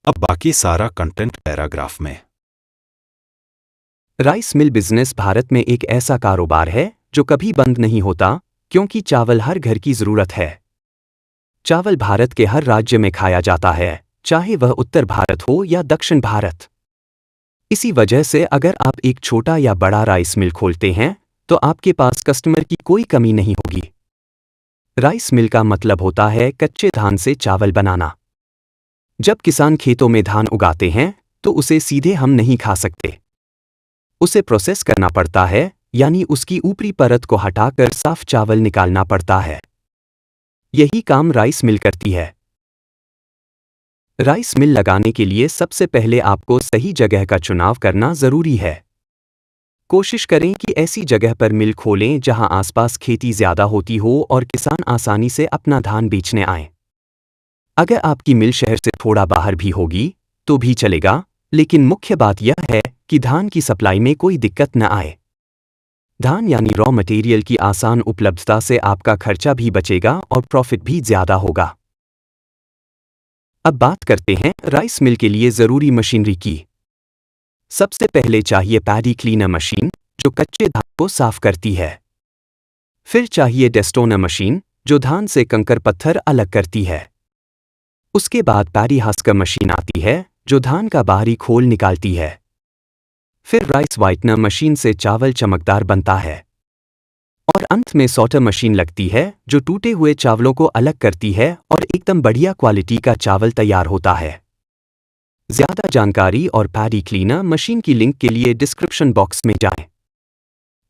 अब बाकी सारा कंटेंट पैराग्राफ में। राइस मिल बिजनेस भारत में एक ऐसा कारोबार है जो कभी बंद नहीं होता, क्योंकि चावल हर घर की जरूरत है। चावल भारत के हर राज्य में खाया जाता है, चाहे वह उत्तर भारत हो या दक्षिण भारत। इसी वजह से अगर आप एक छोटा या बड़ा राइस मिल खोलते हैं तो आपके पास कस्टमर की कोई कमी नहीं होगी। राइस मिल का मतलब होता है कच्चे धान से चावल बनाना। जब किसान खेतों में धान उगाते हैं तो उसे सीधे हम नहीं खा सकते। उसे प्रोसेस करना पड़ता है, यानी उसकी ऊपरी परत को हटाकर साफ चावल निकालना पड़ता है। यही काम राइस मिल करती है। राइस मिल लगाने के लिए सबसे पहले आपको सही जगह का चुनाव करना जरूरी है। कोशिश करें कि ऐसी जगह पर मिल खोलें जहां आसपास खेती ज्यादा होती हो और किसान आसानी से अपना धान बेचने आए। अगर आपकी मिल शहर से थोड़ा बाहर भी होगी तो भी चलेगा, लेकिन मुख्य बात यह है कि धान की सप्लाई में कोई दिक्कत न आए। धान यानी रॉ मटेरियल की आसान उपलब्धता से आपका खर्चा भी बचेगा और प्रॉफिट भी ज्यादा होगा। अब बात करते हैं राइस मिल के लिए जरूरी मशीनरी की। सबसे पहले चाहिए पैडी क्लीनर मशीन, जो कच्चे धान को साफ करती है। फिर चाहिए डेस्टोनर मशीन, जो धान से कंकर पत्थर अलग करती है। उसके बाद पैडी हस्कर मशीन आती है, जो धान का बाहरी खोल निकालती है। फिर राइस व्हाइटनर मशीन से चावल चमकदार बनता है। और अंत में सॉर्टर मशीन लगती है, जो टूटे हुए चावलों को अलग करती है और एकदम बढ़िया क्वालिटी का चावल तैयार होता है। ज्यादा जानकारी और पैडी क्लीनर मशीन की लिंक के लिए डिस्क्रिप्शन बॉक्स में जाएं।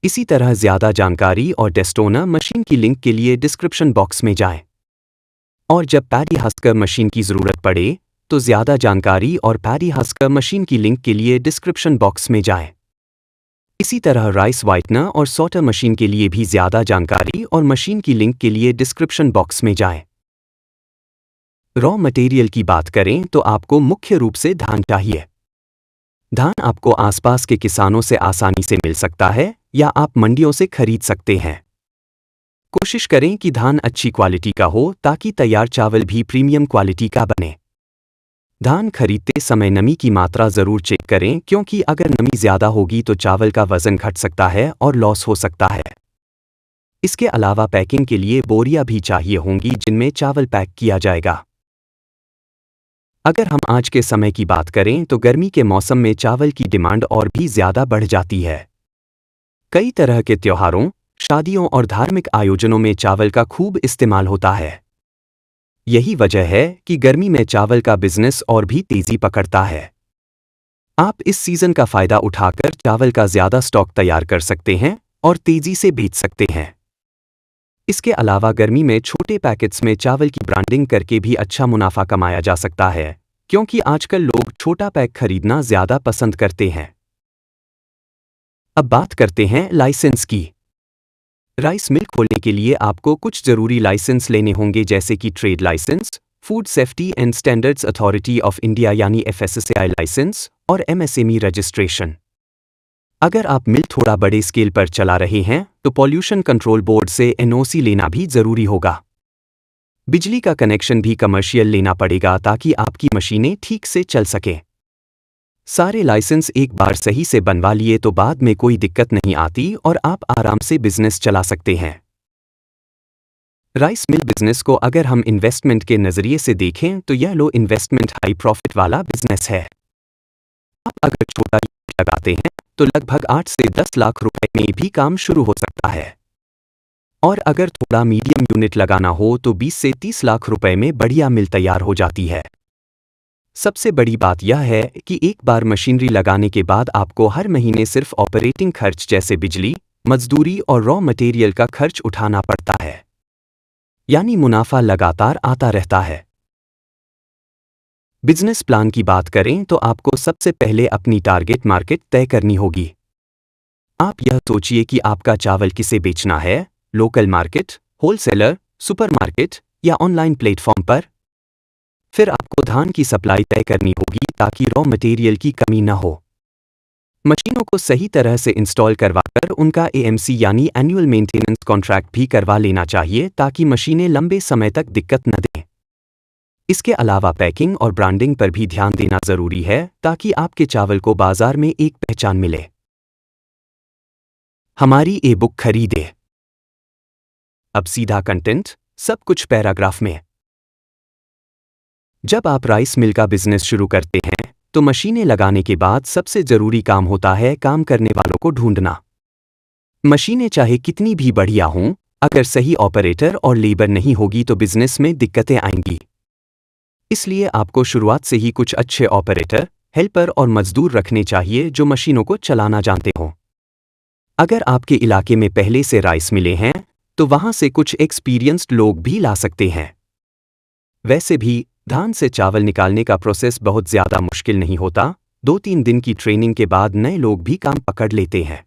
इसी तरह ज्यादा जानकारी और डेस्टोनर मशीन की लिंक के लिए डिस्क्रिप्शन बॉक्स में जाएं। और जब पैडी हस्कर मशीन की जरूरत पड़े तो ज्यादा जानकारी और पैडी हस्कर मशीन की लिंक के लिए डिस्क्रिप्शन बॉक्स में जाएं। इसी तरह राइस व्हाइटनर और सॉर्टर मशीन के लिए भी ज्यादा जानकारी और मशीन की लिंक के लिए डिस्क्रिप्शन बॉक्स में जाएं। रॉ मटेरियल की बात करें तो आपको मुख्य रूप से धान चाहिए। धान आपको आसपास के किसानों से आसानी से मिल सकता है या आप मंडियों से खरीद सकते हैं। कोशिश करें कि धान अच्छी क्वालिटी का हो ताकि तैयार चावल भी प्रीमियम क्वालिटी का बने। धान खरीदते समय नमी की मात्रा जरूर चेक करें, क्योंकि अगर नमी ज्यादा होगी तो चावल का वजन घट सकता है और लॉस हो सकता है। इसके अलावा पैकिंग के लिए बोरियां भी चाहिए होंगी जिनमें चावल पैक किया जाएगा। अगर हम आज के समय की बात करें तो गर्मी के मौसम में चावल की डिमांड और भी ज्यादा बढ़ जाती है। कई तरह के त्योहारों, शादियों और धार्मिक आयोजनों में चावल का खूब इस्तेमाल होता है। यही वजह है कि गर्मी में चावल का बिजनेस और भी तेजी पकड़ता है। आप इस सीजन का फायदा उठाकर चावल का ज्यादा स्टॉक तैयार कर सकते हैं और तेजी से बेच सकते हैं। इसके अलावा गर्मी में छोटे पैकेट्स में चावल की ब्रांडिंग करके भी अच्छा मुनाफा कमाया जा सकता है, क्योंकि आजकल लोग छोटा पैक खरीदना ज्यादा पसंद करते हैं। अब बात करते हैं लाइसेंस की। राइस मिल खोलने के लिए आपको कुछ जरूरी लाइसेंस लेने होंगे, जैसे कि trade licence, food safety and standards authority of India यानी FSSAI लाइसेंस और MSME रजिस्ट्रेशन। अगर आप मिल थोड़ा बड़े स्केल पर चला रहे हैं तो पॉल्यूशन कंट्रोल बोर्ड से NOC लेना भी जरूरी होगा। बिजली का कनेक्शन भी कमर्शियल लेना पड़ेगा ताकि आपकी मशीनें ठीक से चल सकें। सारे लाइसेंस एक बार सही से बनवा लिए तो बाद में कोई दिक्कत नहीं आती और आप आराम से बिजनेस चला सकते हैं। राइस मिल बिजनेस को अगर हम इन्वेस्टमेंट के नजरिए से देखें तो यह लो इन्वेस्टमेंट हाई प्रॉफिट वाला बिजनेस है। आप अगर छोटा यूनिट लगाते हैं तो लगभग 8 से 10 लाख रुपए में भी काम शुरू हो सकता है। और अगर थोड़ा मीडियम यूनिट लगाना हो तो 20 से 30 लाख रुपए में बढ़िया मिल तैयार हो जाती है। सबसे बड़ी बात यह है कि एक बार मशीनरी लगाने के बाद आपको हर महीने सिर्फ ऑपरेटिंग खर्च जैसे बिजली, मजदूरी और रॉ मटेरियल का खर्च उठाना पड़ता है, यानी मुनाफा लगातार आता रहता है। बिजनेस प्लान की बात करें तो आपको सबसे पहले अपनी टारगेट मार्केट तय करनी होगी। आप यह सोचिए कि आपका चावल किसे बेचना है, लोकल मार्केट, होलसेलर, सुपरमार्केट या ऑनलाइन प्लेटफॉर्म पर। फिर आपको धान की सप्लाई तय करनी होगी ताकि रॉ मटेरियल की कमी न हो। मशीनों को सही तरह से इंस्टॉल करवाकर उनका AMC यानी एनुअल मेंटेनेंस कॉन्ट्रैक्ट भी करवा लेना चाहिए ताकि मशीनें लंबे समय तक दिक्कत न दें। इसके अलावा पैकिंग और ब्रांडिंग पर भी ध्यान देना जरूरी है ताकि आपके चावल को बाजार में एक पहचान मिले। हमारी ई बुक खरीदें। अब सीधा कंटेंट, सब कुछ पैराग्राफ में। जब आप राइस मिल का बिजनेस शुरू करते हैं तो मशीनें लगाने के बाद सबसे जरूरी काम होता है काम करने वालों को ढूंढना। मशीनें चाहे कितनी भी बढ़िया हों, अगर सही ऑपरेटर और लेबर नहीं होगी तो बिजनेस में दिक्कतें आएंगी। इसलिए आपको शुरुआत से ही कुछ अच्छे ऑपरेटर, हेल्पर और मजदूर रखने चाहिए जो मशीनों को चलाना जानते हों। अगर आपके इलाके में पहले से राइस मिले हैं तो वहां से कुछ एक्सपीरियंस्ड लोग भी ला सकते हैं। वैसे भी धान से चावल निकालने का प्रोसेस बहुत ज्यादा मुश्किल नहीं होता। 2-3 दिन की ट्रेनिंग के बाद नए लोग भी काम पकड़ लेते हैं।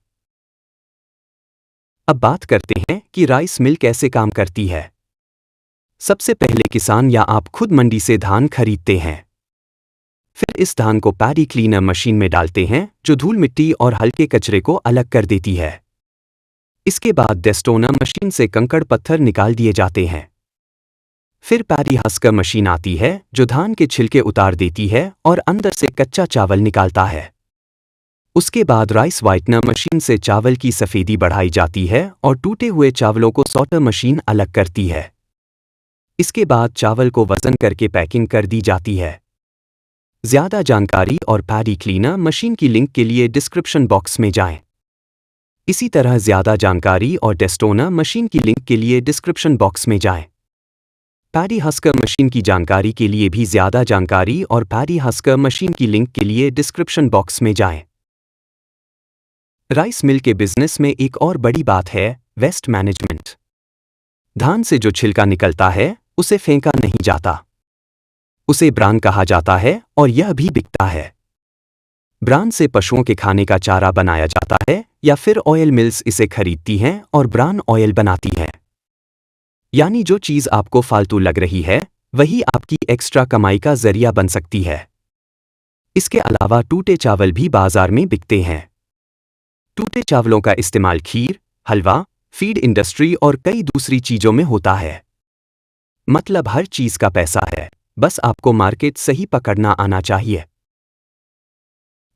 अब बात करते हैं कि राइस मिल कैसे काम करती है। सबसे पहले किसान या आप खुद मंडी से धान खरीदते हैं। फिर इस धान को पैडी क्लीनर मशीन में डालते हैं जो धूल मिट्टी और हल्के कचरे को अलग कर देती है। इसके बाद डेस्टोनर मशीन से कंकड़ पत्थर निकाल दिए जाते हैं। फिर पैडी हस्कर मशीन आती है जो धान के छिलके उतार देती है और अंदर से कच्चा चावल निकालता है। उसके बाद राइस व्हाइटनर मशीन से चावल की सफेदी बढ़ाई जाती है और टूटे हुए चावलों को सॉर्टर मशीन अलग करती है। इसके बाद चावल को वजन करके पैकिंग कर दी जाती है। ज्यादा जानकारी और पैडी क्लीनर मशीन की लिंक के लिए डिस्क्रिप्शन बॉक्स में जाएं। इसी तरह ज्यादा जानकारी और डेस्टोनर मशीन की लिंक के लिए डिस्क्रिप्शन बॉक्स में जाएं। पैडी हस्कर मशीन की जानकारी के लिए भी ज्यादा जानकारी और पैडी हस्कर मशीन की लिंक के लिए डिस्क्रिप्शन बॉक्स में जाएं। राइस मिल के बिजनेस में एक और बड़ी बात है वेस्ट मैनेजमेंट। धान से जो छिलका निकलता है उसे फेंका नहीं जाता। उसे ब्रान कहा जाता है और यह भी बिकता है। ब्रान से पशुओं के खाने का चारा बनाया जाता है या फिर ऑयल मिल्स इसे खरीदती हैं और ब्रान ऑयल बनाती हैं। यानी जो चीज आपको फालतू लग रही है वही आपकी एक्स्ट्रा कमाई का जरिया बन सकती है। इसके अलावा टूटे चावल भी बाजार में बिकते हैं। टूटे चावलों का इस्तेमाल खीर, हलवा, फीड इंडस्ट्री और कई दूसरी चीजों में होता है। मतलब हर चीज का पैसा है, बस आपको मार्केट सही पकड़ना आना चाहिए।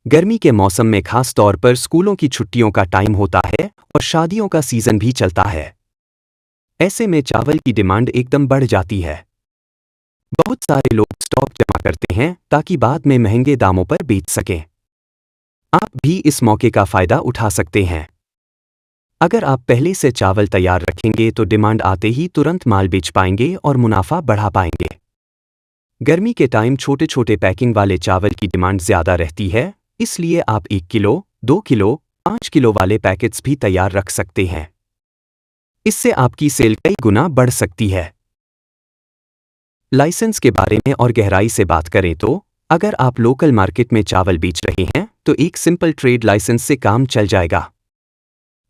गर्मी के मौसम में खास तौर पर स्कूलों की छुट्टियों का टाइम होता है और शादियों का सीजन भी चलता है। ऐसे में चावल की डिमांड एकदम बढ़ जाती है। बहुत सारे लोग स्टॉक जमा करते हैं ताकि बाद में महंगे दामों पर बेच सकें। आप भी इस मौके का फायदा उठा सकते हैं। अगर आप पहले से चावल तैयार रखेंगे तो डिमांड आते ही तुरंत माल बेच पाएंगे और मुनाफा बढ़ा पाएंगे। गर्मी के टाइम छोटे छोटे पैकिंग वाले चावल की डिमांड ज्यादा रहती है, इसलिए आप 1 किलो, 2 किलो, 5 किलो वाले पैकेट्स भी तैयार रख सकते हैं। इससे आपकी सेल कई गुना बढ़ सकती है। लाइसेंस के बारे में और गहराई से बात करें तो अगर आप लोकल मार्केट में चावल बेच रहे हैं तो एक सिंपल ट्रेड लाइसेंस से काम चल जाएगा।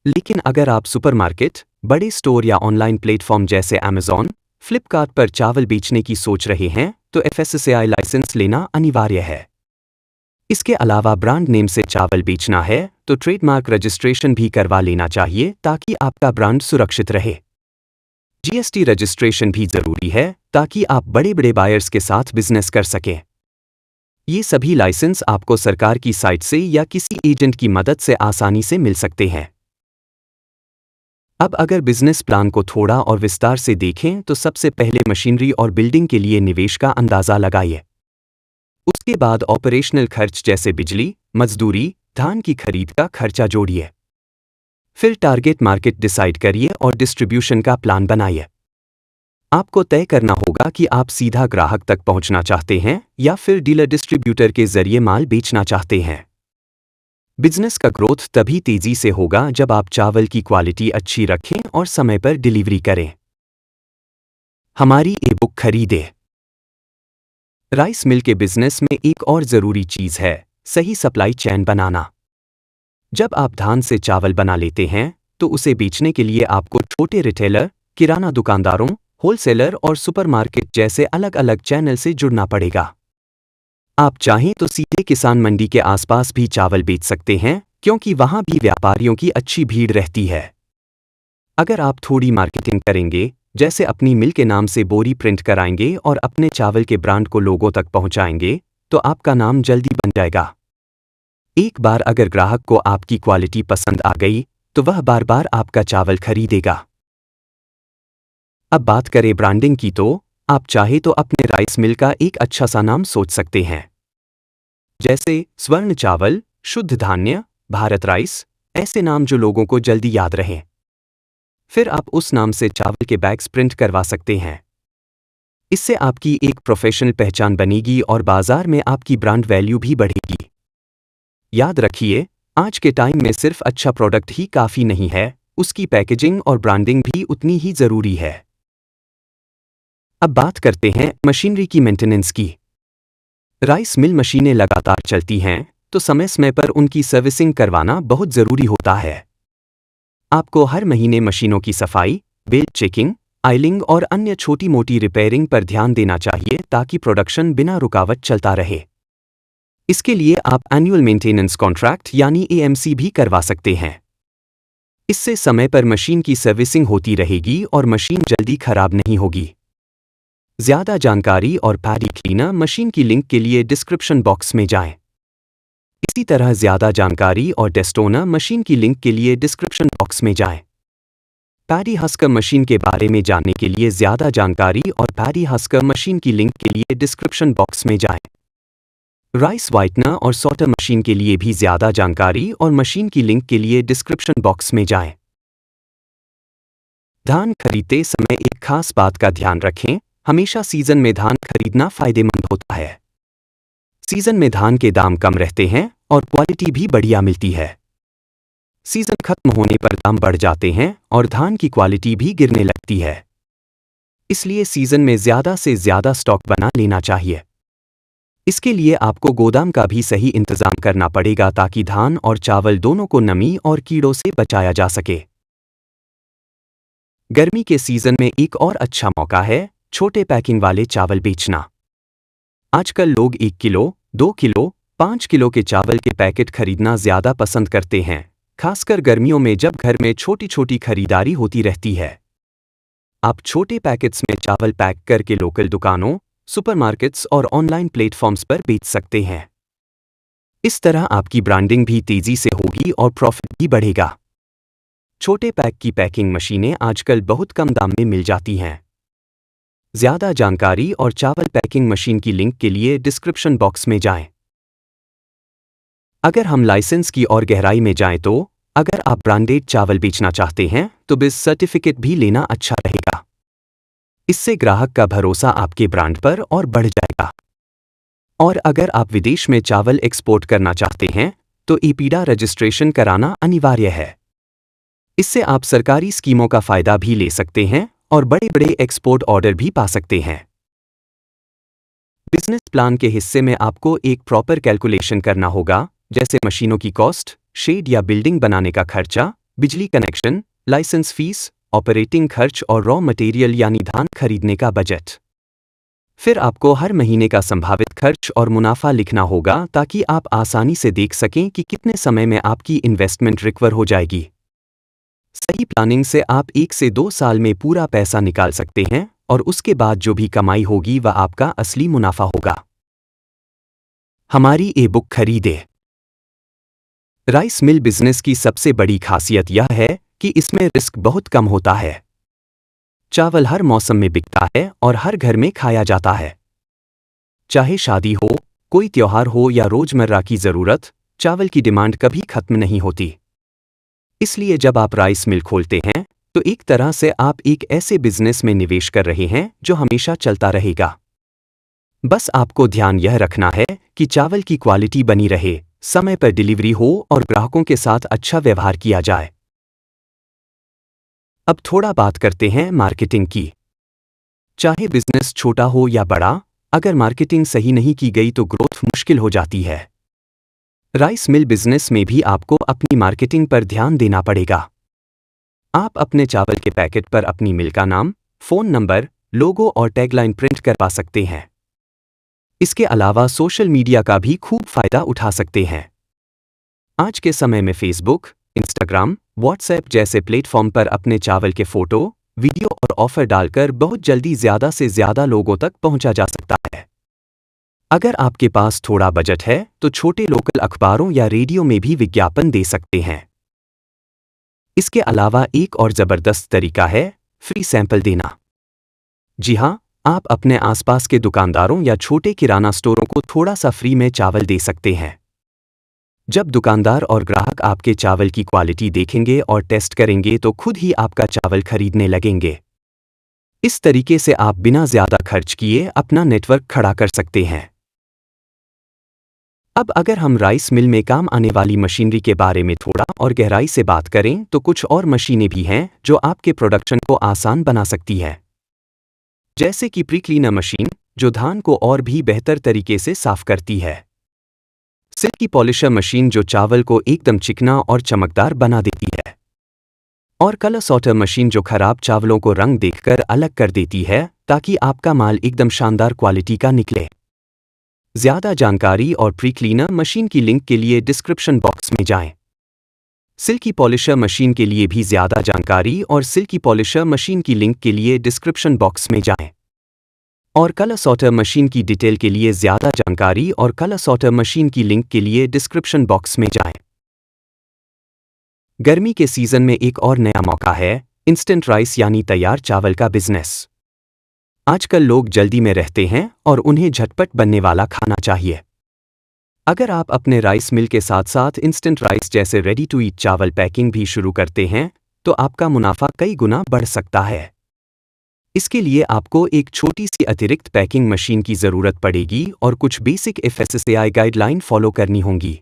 लेकिन अगर आप सुपरमार्केट, बड़े स्टोर या ऑनलाइन प्लेटफॉर्म जैसे अमेज़न, फ्लिपकार्ट पर चावल बेचने की सोच रहे हैं तो FSSAI लाइसेंस लेना अनिवार्य है। इसके अलावा ब्रांड नेम से चावल बेचना है तो ट्रेडमार्क रजिस्ट्रेशन भी करवा लेना चाहिए ताकि आपका ब्रांड सुरक्षित रहे। GST रजिस्ट्रेशन भी जरूरी है ताकि आप बड़े बड़े बायर्स के साथ बिजनेस कर सकें। ये सभी लाइसेंस आपको सरकार की साइट से या किसी एजेंट की मदद से आसानी से मिल सकते हैं। अब अगर बिजनेस प्लान को थोड़ा और विस्तार से देखें तो सबसे पहले मशीनरी और बिल्डिंग के लिए निवेश का अंदाजा लगाइए। उसके बाद ऑपरेशनल खर्च जैसे बिजली, मजदूरी, धान की खरीद का खर्चा जोड़िए। फिर टारगेट मार्केट डिसाइड करिए और डिस्ट्रीब्यूशन का प्लान बनाइए। आपको तय करना होगा कि आप सीधा ग्राहक तक पहुंचना चाहते हैं या फिर डीलर डिस्ट्रीब्यूटर के जरिए माल बेचना चाहते हैं। बिजनेस का ग्रोथ तभी तेजी से होगा जब आप चावल की क्वालिटी अच्छी रखें और समय पर डिलीवरी करें। हमारी ई बुक खरीदें। राइस मिल के बिजनेस में एक और जरूरी चीज है सही सप्लाई चेन बनाना। जब आप धान से चावल बना लेते हैं तो उसे बेचने के लिए आपको छोटे रिटेलर, किराना दुकानदारों, होलसेलर और सुपरमार्केट जैसे अलग अलग चैनल से जुड़ना पड़ेगा। आप चाहें तो सीधे किसान मंडी के आसपास भी चावल बेच सकते हैं क्योंकि वहां भी व्यापारियों की अच्छी भीड़ रहती है। अगर आप थोड़ी मार्केटिंग करेंगे, जैसे अपनी मिल के नाम से बोरी प्रिंट कराएंगे और अपने चावल के ब्रांड को लोगों तक पहुंचाएंगे, तो आपका नाम जल्दी बन जाएगा। एक बार अगर ग्राहक को आपकी क्वालिटी पसंद आ गई, तो वह बार बार आपका चावल खरीदेगा। अब बात करें ब्रांडिंग की, तो आप चाहे तो अपने राइस मिल का एक अच्छा सा नाम सोच सकते हैं, जैसे स्वर्ण चावल, शुद्ध धान्य, भारत राइस, ऐसे नाम जो लोगों को जल्दी याद रहें। फिर आप उस नाम से चावल के बैग्स प्रिंट करवा सकते हैं। इससे आपकी एक प्रोफेशनल पहचान बनेगी और बाजार में आपकी ब्रांड वैल्यू भी बढ़ेगी। याद रखिए, आज के टाइम में सिर्फ अच्छा प्रोडक्ट ही काफ़ी नहीं है, उसकी पैकेजिंग और ब्रांडिंग भी उतनी ही ज़रूरी है। अब बात करते हैं मशीनरी की मेंटेनेंस की। राइस मिल मशीनें लगातार चलती हैं, तो समय समय पर उनकी सर्विसिंग करवाना बहुत ज़रूरी होता है। आपको हर महीने मशीनों की सफाई, बेल्ट चेकिंग, आयलिंग और अन्य छोटी मोटी रिपेयरिंग पर ध्यान देना चाहिए ताकि प्रोडक्शन बिना रुकावट चलता रहे। इसके लिए आप एनुअल मेंटेनेंस कॉन्ट्रैक्ट यानी एएमसी भी करवा सकते हैं। इससे समय पर मशीन की सर्विसिंग होती रहेगी और मशीन जल्दी खराब नहीं होगी। ज़्यादा जानकारी और पैडी क्लीनर मशीन की लिंक के लिए डिस्क्रिप्शन बॉक्स में जाएं। इसी तरह ज़्यादा जानकारी और डेस्टोनर मशीन की लिंक के लिए डिस्क्रिप्शन बॉक्स में जाएं। पैडी हस्कर मशीन के बारे में जानने के लिए ज़्यादा जानकारी और पैडी हस्कर मशीन की लिंक के लिए डिस्क्रिप्शन बॉक्स में जाएं। राइस वाइटनर और सॉर्टर मशीन के लिए भी ज़्यादा जानकारी और मशीन की लिंक के लिए डिस्क्रिप्शन बॉक्स में जाएं। धान खरीदते समय एक खास बात का ध्यान रखें, हमेशा सीजन में धान खरीदना फायदेमंद होता है। सीजन में धान के दाम कम रहते हैं और क्वालिटी भी बढ़िया मिलती है। सीजन खत्म होने पर दाम बढ़ जाते हैं और धान की क्वालिटी भी गिरने लगती है। इसलिए सीजन में ज़्यादा से ज़्यादा स्टॉक बना लेना चाहिए। इसके लिए आपको गोदाम का भी सही इंतजाम करना पड़ेगा ताकि धान और चावल दोनों को नमी और कीड़ों से बचाया जा सके। गर्मी के सीजन में एक और अच्छा मौका है छोटे पैकिंग वाले चावल बेचना। आजकल लोग 1 किलो, 2 किलो, 5 किलो के चावल के पैकेट खरीदना ज़्यादा पसंद करते हैं, खासकर गर्मियों में जब घर में छोटी छोटी खरीदारी होती रहती है। आप छोटे पैकेट्स में चावल पैक करके लोकल दुकानों, सुपरमार्केट्स और ऑनलाइन प्लेटफॉर्म्स पर बेच सकते हैं। इस तरह आपकी ब्रांडिंग भी तेज़ी से होगी और प्रॉफिट भी बढ़ेगा। छोटे पैक की पैकिंग मशीनें आजकल बहुत कम दाम में मिल जाती हैं। ज़्यादा जानकारी और चावल पैकिंग मशीन की लिंक के लिए डिस्क्रिप्शन बॉक्स में जाएं। अगर हम लाइसेंस की और गहराई में जाएं तो अगर आप ब्रांडेड चावल बेचना चाहते हैं तो बिस सर्टिफिकेट भी लेना अच्छा रहेगा। इससे ग्राहक का भरोसा आपके ब्रांड पर और बढ़ जाएगा। और अगर आप विदेश में चावल एक्सपोर्ट करना चाहते हैं तो ईपीडा रजिस्ट्रेशन कराना अनिवार्य है। इससे आप सरकारी स्कीमों का फायदा भी ले सकते हैं और बड़े बड़े एक्सपोर्ट ऑर्डर भी पा सकते हैं। बिजनेस प्लान के हिस्से में आपको एक प्रॉपर कैलकुलेशन करना होगा, जैसे मशीनों की कॉस्ट, शेड या बिल्डिंग बनाने का खर्चा, बिजली कनेक्शन, लाइसेंस फीस, ऑपरेटिंग खर्च और रॉ मटेरियल यानी धान खरीदने का बजट। फिर आपको हर महीने का संभावित खर्च और मुनाफा लिखना होगा ताकि आप आसानी से देख सकें कि कितने समय में आपकी इन्वेस्टमेंट रिकवर हो जाएगी। सही प्लानिंग से आप 1 से 2 साल में पूरा पैसा निकाल सकते हैं और उसके बाद जो भी कमाई होगी वह आपका असली मुनाफा होगा। हमारी ई बुक खरीदें। राइस मिल बिजनेस की सबसे बड़ी खासियत यह है कि इसमें रिस्क बहुत कम होता है। चावल हर मौसम में बिकता है और हर घर में खाया जाता है। चाहे शादी हो, कोई त्योहार हो या रोजमर्रा की जरूरत, चावल की डिमांड कभी खत्म नहीं होती। इसलिए जब आप राइस मिल खोलते हैं तो एक तरह से आप एक ऐसे बिजनेस में निवेश कर रहे हैं जो हमेशा चलता रहेगा। बस आपको ध्यान यह रखना है कि चावल की क्वालिटी बनी रहे, समय पर डिलीवरी हो और ग्राहकों के साथ अच्छा व्यवहार किया जाए। अब थोड़ा बात करते हैं मार्केटिंग की। चाहे बिजनेस छोटा हो या बड़ा, अगर मार्केटिंग सही नहीं की गई तो ग्रोथ मुश्किल हो जाती है। राइस मिल बिजनेस में भी आपको अपनी मार्केटिंग पर ध्यान देना पड़ेगा। आप अपने चावल के पैकेट पर अपनी मिल का नाम, फ़ोन नंबर, लोगो और टैगलाइन प्रिंट करवा सकते हैं। इसके अलावा सोशल मीडिया का भी खूब फायदा उठा सकते हैं। आज के समय में फेसबुक, इंस्टाग्राम, व्हाट्सएप जैसे प्लेटफॉर्म पर अपने चावल के फोटो, वीडियो और ऑफर डालकर बहुत जल्दी ज़्यादा से ज़्यादा लोगों तक पहुंचा जा सकता है। अगर आपके पास थोड़ा बजट है तो छोटे लोकल अखबारों या रेडियो में भी विज्ञापन दे सकते हैं। इसके अलावा एक और ज़बरदस्त तरीका है फ्री सैंपल देना। जी हाँ, आप अपने आसपास के दुकानदारों या छोटे किराना स्टोरों को थोड़ा सा फ्री में चावल दे सकते हैं। जब दुकानदार और ग्राहक आपके चावल की क्वालिटी देखेंगे और टेस्ट करेंगे तो खुद ही आपका चावल खरीदने लगेंगे। इस तरीके से आप बिना ज़्यादा खर्च किए अपना नेटवर्क खड़ा कर सकते हैं। अब अगर हम राइस मिल में काम आने वाली मशीनरी के बारे में थोड़ा और गहराई से बात करें तो कुछ और मशीनें भी हैं जो आपके प्रोडक्शन को आसान बना सकती है। जैसे कि प्री क्लीनर मशीन जो धान को और भी बेहतर तरीके से साफ करती है। सिल्की पॉलिशर मशीन जो चावल को एकदम चिकना और चमकदार बना देती है। और कलर सॉर्टर मशीन जो खराब चावलों को रंग देखकर अलग कर देती है ताकि आपका माल एकदम शानदार क्वालिटी का निकले। ज़्यादा जानकारी और प्री क्लीनर मशीन की लिंक के लिए डिस्क्रिप्शन बॉक्स में जाएं। सिल्की पॉलिशर मशीन के लिए भी ज़्यादा जानकारी और सिल्की पॉलिशर मशीन की लिंक के लिए डिस्क्रिप्शन बॉक्स में जाएं। और कलर सॉर्टर मशीन की डिटेल के लिए ज़्यादा जानकारी और कलर सॉर्टर मशीन की लिंक के लिए डिस्क्रिप्शन बॉक्स में जाएं। गर्मी के सीजन में एक और नया मौका है इंस्टेंट राइस यानी तैयार चावल का बिजनेस। आजकल लोग जल्दी में रहते हैं और उन्हें झटपट बनने वाला खाना चाहिए। अगर आप अपने राइस मिल के साथ साथ इंस्टेंट राइस जैसे रेडी टू ईट चावल पैकिंग भी शुरू करते हैं तो आपका मुनाफा कई गुना बढ़ सकता है। इसके लिए आपको एक छोटी सी अतिरिक्त पैकिंग मशीन की ज़रूरत पड़ेगी और कुछ बेसिक एफएसएसएआई गाइडलाइन फॉलो करनी होंगी।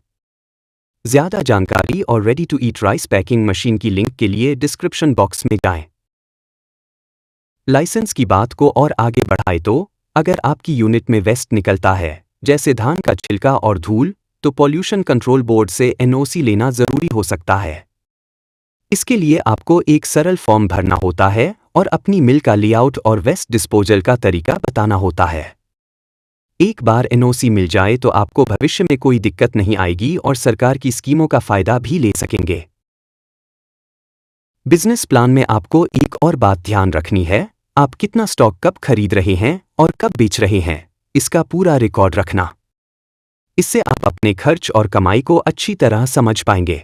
ज़्यादा जानकारी और ready to eat rice packing machine की लिंक के लिए डिस्क्रिप्शन बॉक्स में जाएं। लाइसेंस की बात को और आगे बढ़ाए तो अगर आपकी यूनिट में वेस्ट निकलता है जैसे धान का छिलका और धूल तो पॉल्यूशन कंट्रोल बोर्ड से एनओसी लेना ज़रूरी हो सकता है। इसके लिए आपको एक सरल फॉर्म भरना होता है और अपनी मिल का लेआउट और वेस्ट डिस्पोजल का तरीका बताना होता है। एक बार एनओसी मिल जाए तो आपको भविष्य में कोई दिक्कत नहीं आएगी और सरकार की स्कीमों का फायदा भी ले सकेंगे। बिजनेस प्लान में आपको एक और बात ध्यान रखनी है, आप कितना स्टॉक कब खरीद रहे हैं और कब बेच रहे हैं, इसका पूरा रिकॉर्ड रखना। इससे आप अपने खर्च और कमाई को अच्छी तरह समझ पाएंगे।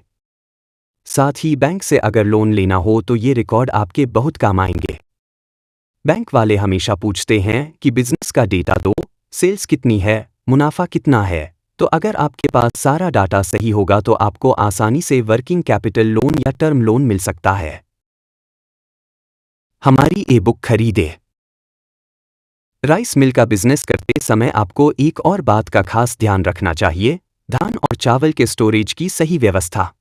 साथ ही बैंक से अगर लोन लेना हो तो ये रिकॉर्ड आपके बहुत काम आएंगे। बैंक वाले हमेशा पूछते हैं कि बिजनेस का डेटा दो, सेल्स कितनी है, मुनाफा कितना है। तो अगर आपके पास सारा डाटा सही होगा तो आपको आसानी से वर्किंग कैपिटल लोन या टर्म लोन मिल सकता है। हमारी ई बुक खरीदें। राइस मिल का बिजनेस करते समय आपको एक और बात का खास ध्यान रखना चाहिए, धान और चावल के स्टोरेज की सही व्यवस्था।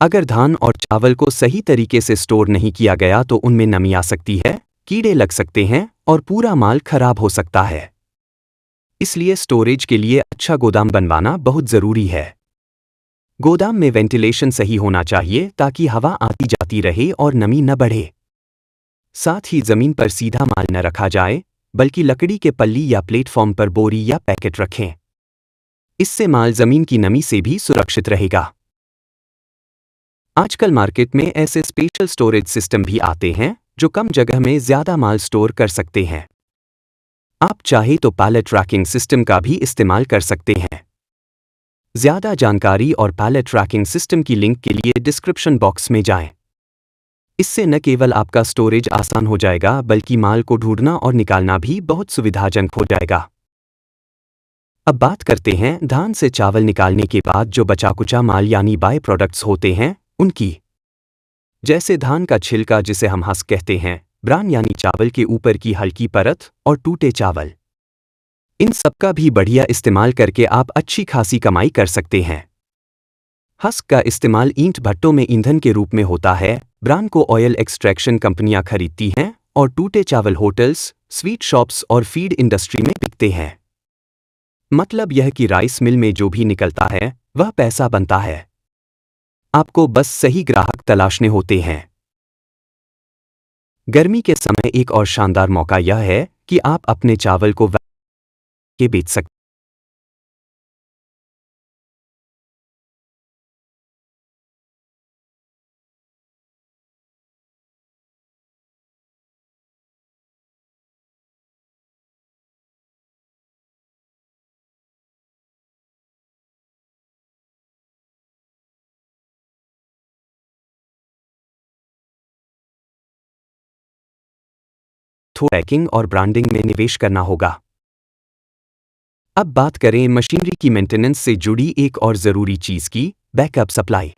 अगर धान और चावल को सही तरीके से स्टोर नहीं किया गया तो उनमें नमी आ सकती है, कीड़े लग सकते हैं और पूरा माल खराब हो सकता है। इसलिए स्टोरेज के लिए अच्छा गोदाम बनवाना बहुत ज़रूरी है। गोदाम में वेंटिलेशन सही होना चाहिए ताकि हवा आती जाती रहे और नमी न बढ़े। साथ ही ज़मीन पर सीधा माल न रखा जाए, बल्कि लकड़ी के पल्ली या प्लेटफॉर्म पर बोरी या पैकेट रखें। इससे माल ज़मीन की नमी से भी सुरक्षित रहेगा। आजकल मार्केट में ऐसे स्पेशल स्टोरेज सिस्टम भी आते हैं जो कम जगह में ज़्यादा माल स्टोर कर सकते हैं। आप चाहे तो पैलेट ट्रैकिंग सिस्टम का भी इस्तेमाल कर सकते हैं। ज़्यादा जानकारी और पैलेट ट्रैकिंग सिस्टम की लिंक के लिए डिस्क्रिप्शन बॉक्स में जाएं। इससे न केवल आपका स्टोरेज आसान हो जाएगा बल्कि माल को ढूंढना और निकालना भी बहुत सुविधाजनक हो जाएगा। अब बात करते हैं धान से चावल निकालने के बाद जो बचा कुचा माल यानी बाय प्रोडक्ट्स होते हैं उनकी। जैसे धान का छिलका जिसे हम हस्क कहते हैं, ब्रान यानी चावल के ऊपर की हल्की परत और टूटे चावल। इन सबका भी बढ़िया इस्तेमाल करके आप अच्छी खासी कमाई कर सकते हैं। हस्क का इस्तेमाल ईंट भट्टों में ईंधन के रूप में होता है, ब्रान को ऑयल एक्सट्रैक्शन कंपनियां खरीदती हैं और टूटे चावल होटल्स, स्वीट शॉप्स और फीड इंडस्ट्री में बिकते हैं। मतलब यह कि राइस मिल में जो भी निकलता है वह पैसा बनता है। आपको बस सही ग्राहक तलाशने होते हैं। गर्मी के समय एक और शानदार मौका यह है कि आप अपने चावल को के बेच सकते हैं। थोड़ा पैकिंग और ब्रांडिंग में निवेश करना होगा। अब बात करें मशीनरी की मेंटेनेंस से जुड़ी एक और ज़रूरी चीज़ की, बैकअप सप्लाई।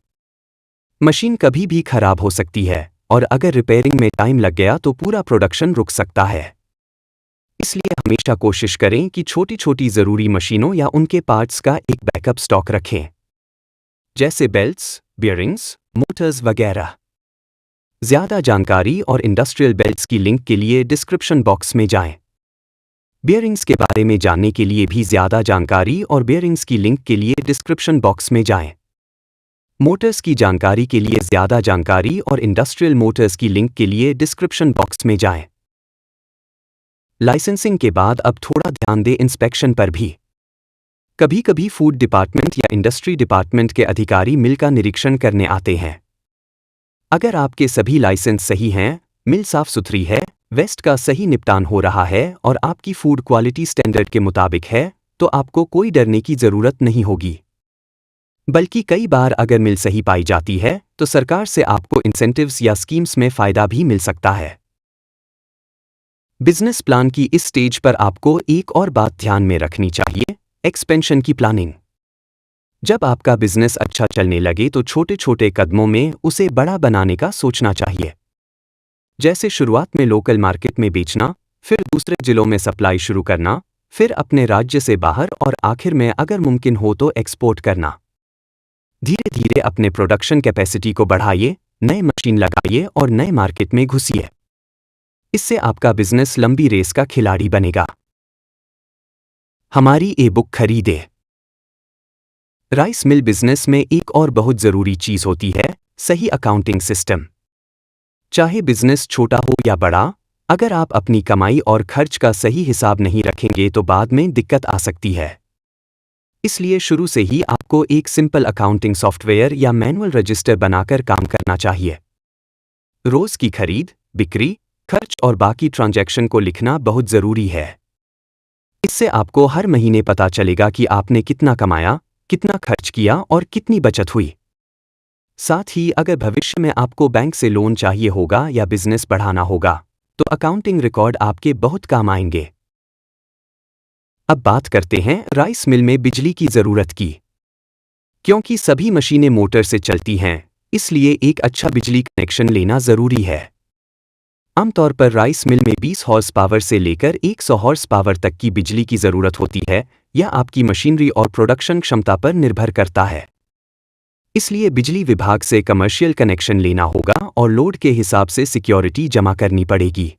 मशीन कभी भी खराब हो सकती है और अगर रिपेयरिंग में टाइम लग गया तो पूरा प्रोडक्शन रुक सकता है। इसलिए हमेशा कोशिश करें कि छोटी छोटी ज़रूरी मशीनों या उनके पार्ट्स का एक बैकअप स्टॉक रखें, जैसे बेल्ट्स, बियरिंग्स, मोटर्स वगैरह। ज़्यादा जानकारी और इंडस्ट्रियल बेल्ट्स की लिंक के लिए डिस्क्रिप्शन बॉक्स में जाएं। बियरिंग्स के बारे में जानने के लिए भी ज़्यादा जानकारी और बियरिंग्स की लिंक के लिए डिस्क्रिप्शन बॉक्स में जाएं। मोटर्स की जानकारी के लिए ज़्यादा जानकारी और इंडस्ट्रियल मोटर्स की लिंक के लिए डिस्क्रिप्शन बॉक्स में जाएं। लाइसेंसिंग के बाद अब थोड़ा ध्यान दें इंस्पेक्शन पर भी। कभी कभी फूड डिपार्टमेंट या इंडस्ट्री डिपार्टमेंट के अधिकारी मिल का निरीक्षण करने आते हैं। अगर आपके सभी लाइसेंस सही हैं, मिल साफ सुथरी है, वेस्ट का सही निपटान हो रहा है और आपकी फूड क्वालिटी स्टैंडर्ड के मुताबिक है, तो आपको कोई डरने की ज़रूरत नहीं होगी। बल्कि कई बार अगर मिल सही पाई जाती है तो सरकार से आपको इंसेंटिव्स या स्कीम्स में फ़ायदा भी मिल सकता है। बिजनेस प्लान की इस स्टेज पर आपको एक और बात ध्यान में रखनी चाहिए, एक्सपेंशन की प्लानिंग। जब आपका बिजनेस अच्छा चलने लगे तो छोटे छोटे कदमों में उसे बड़ा बनाने का सोचना चाहिए। जैसे शुरुआत में लोकल मार्केट में बेचना, फिर दूसरे जिलों में सप्लाई शुरू करना, फिर अपने राज्य से बाहर और आखिर में अगर मुमकिन हो तो एक्सपोर्ट करना। धीरे धीरे अपने प्रोडक्शन कैपेसिटी को बढ़ाइए, नए मशीन लगाइए और नए मार्केट में घुसिए। इससे आपका बिजनेस लंबी रेस का खिलाड़ी बनेगा। हमारी ई बुक खरीदें। राइस मिल बिजनेस में एक और बहुत ज़रूरी चीज़ होती है, सही अकाउंटिंग सिस्टम। चाहे बिजनेस छोटा हो या बड़ा, अगर आप अपनी कमाई और खर्च का सही हिसाब नहीं रखेंगे तो बाद में दिक्कत आ सकती है। इसलिए शुरू से ही आपको एक सिंपल अकाउंटिंग सॉफ्टवेयर या मैनुअल रजिस्टर बनाकर काम करना चाहिए। रोज़ की खरीद, बिक्री, खर्च और बाकी ट्रांजैक्शन को लिखना बहुत ज़रूरी है। इससे आपको हर महीने पता चलेगा कि आपने कितना कमाया, कितना खर्च किया और कितनी बचत हुई। साथ ही अगर भविष्य में आपको बैंक से लोन चाहिए होगा या बिजनेस बढ़ाना होगा, तो अकाउंटिंग रिकॉर्ड आपके बहुत काम आएंगे। अब बात करते हैं राइस मिल में बिजली की ज़रूरत की। क्योंकि सभी मशीनें मोटर से चलती हैं, इसलिए एक अच्छा बिजली कनेक्शन लेना ज़रूरी है। आमतौर पर राइस मिल में 20 हॉर्स पावर से लेकर 100 हॉर्स पावर तक की बिजली की ज़रूरत होती है। यह आपकी मशीनरी और प्रोडक्शन क्षमता पर निर्भर करता है। इसलिए बिजली विभाग से कमर्शियल कनेक्शन लेना होगा और लोड के हिसाब से सिक्योरिटी जमा करनी पड़ेगी।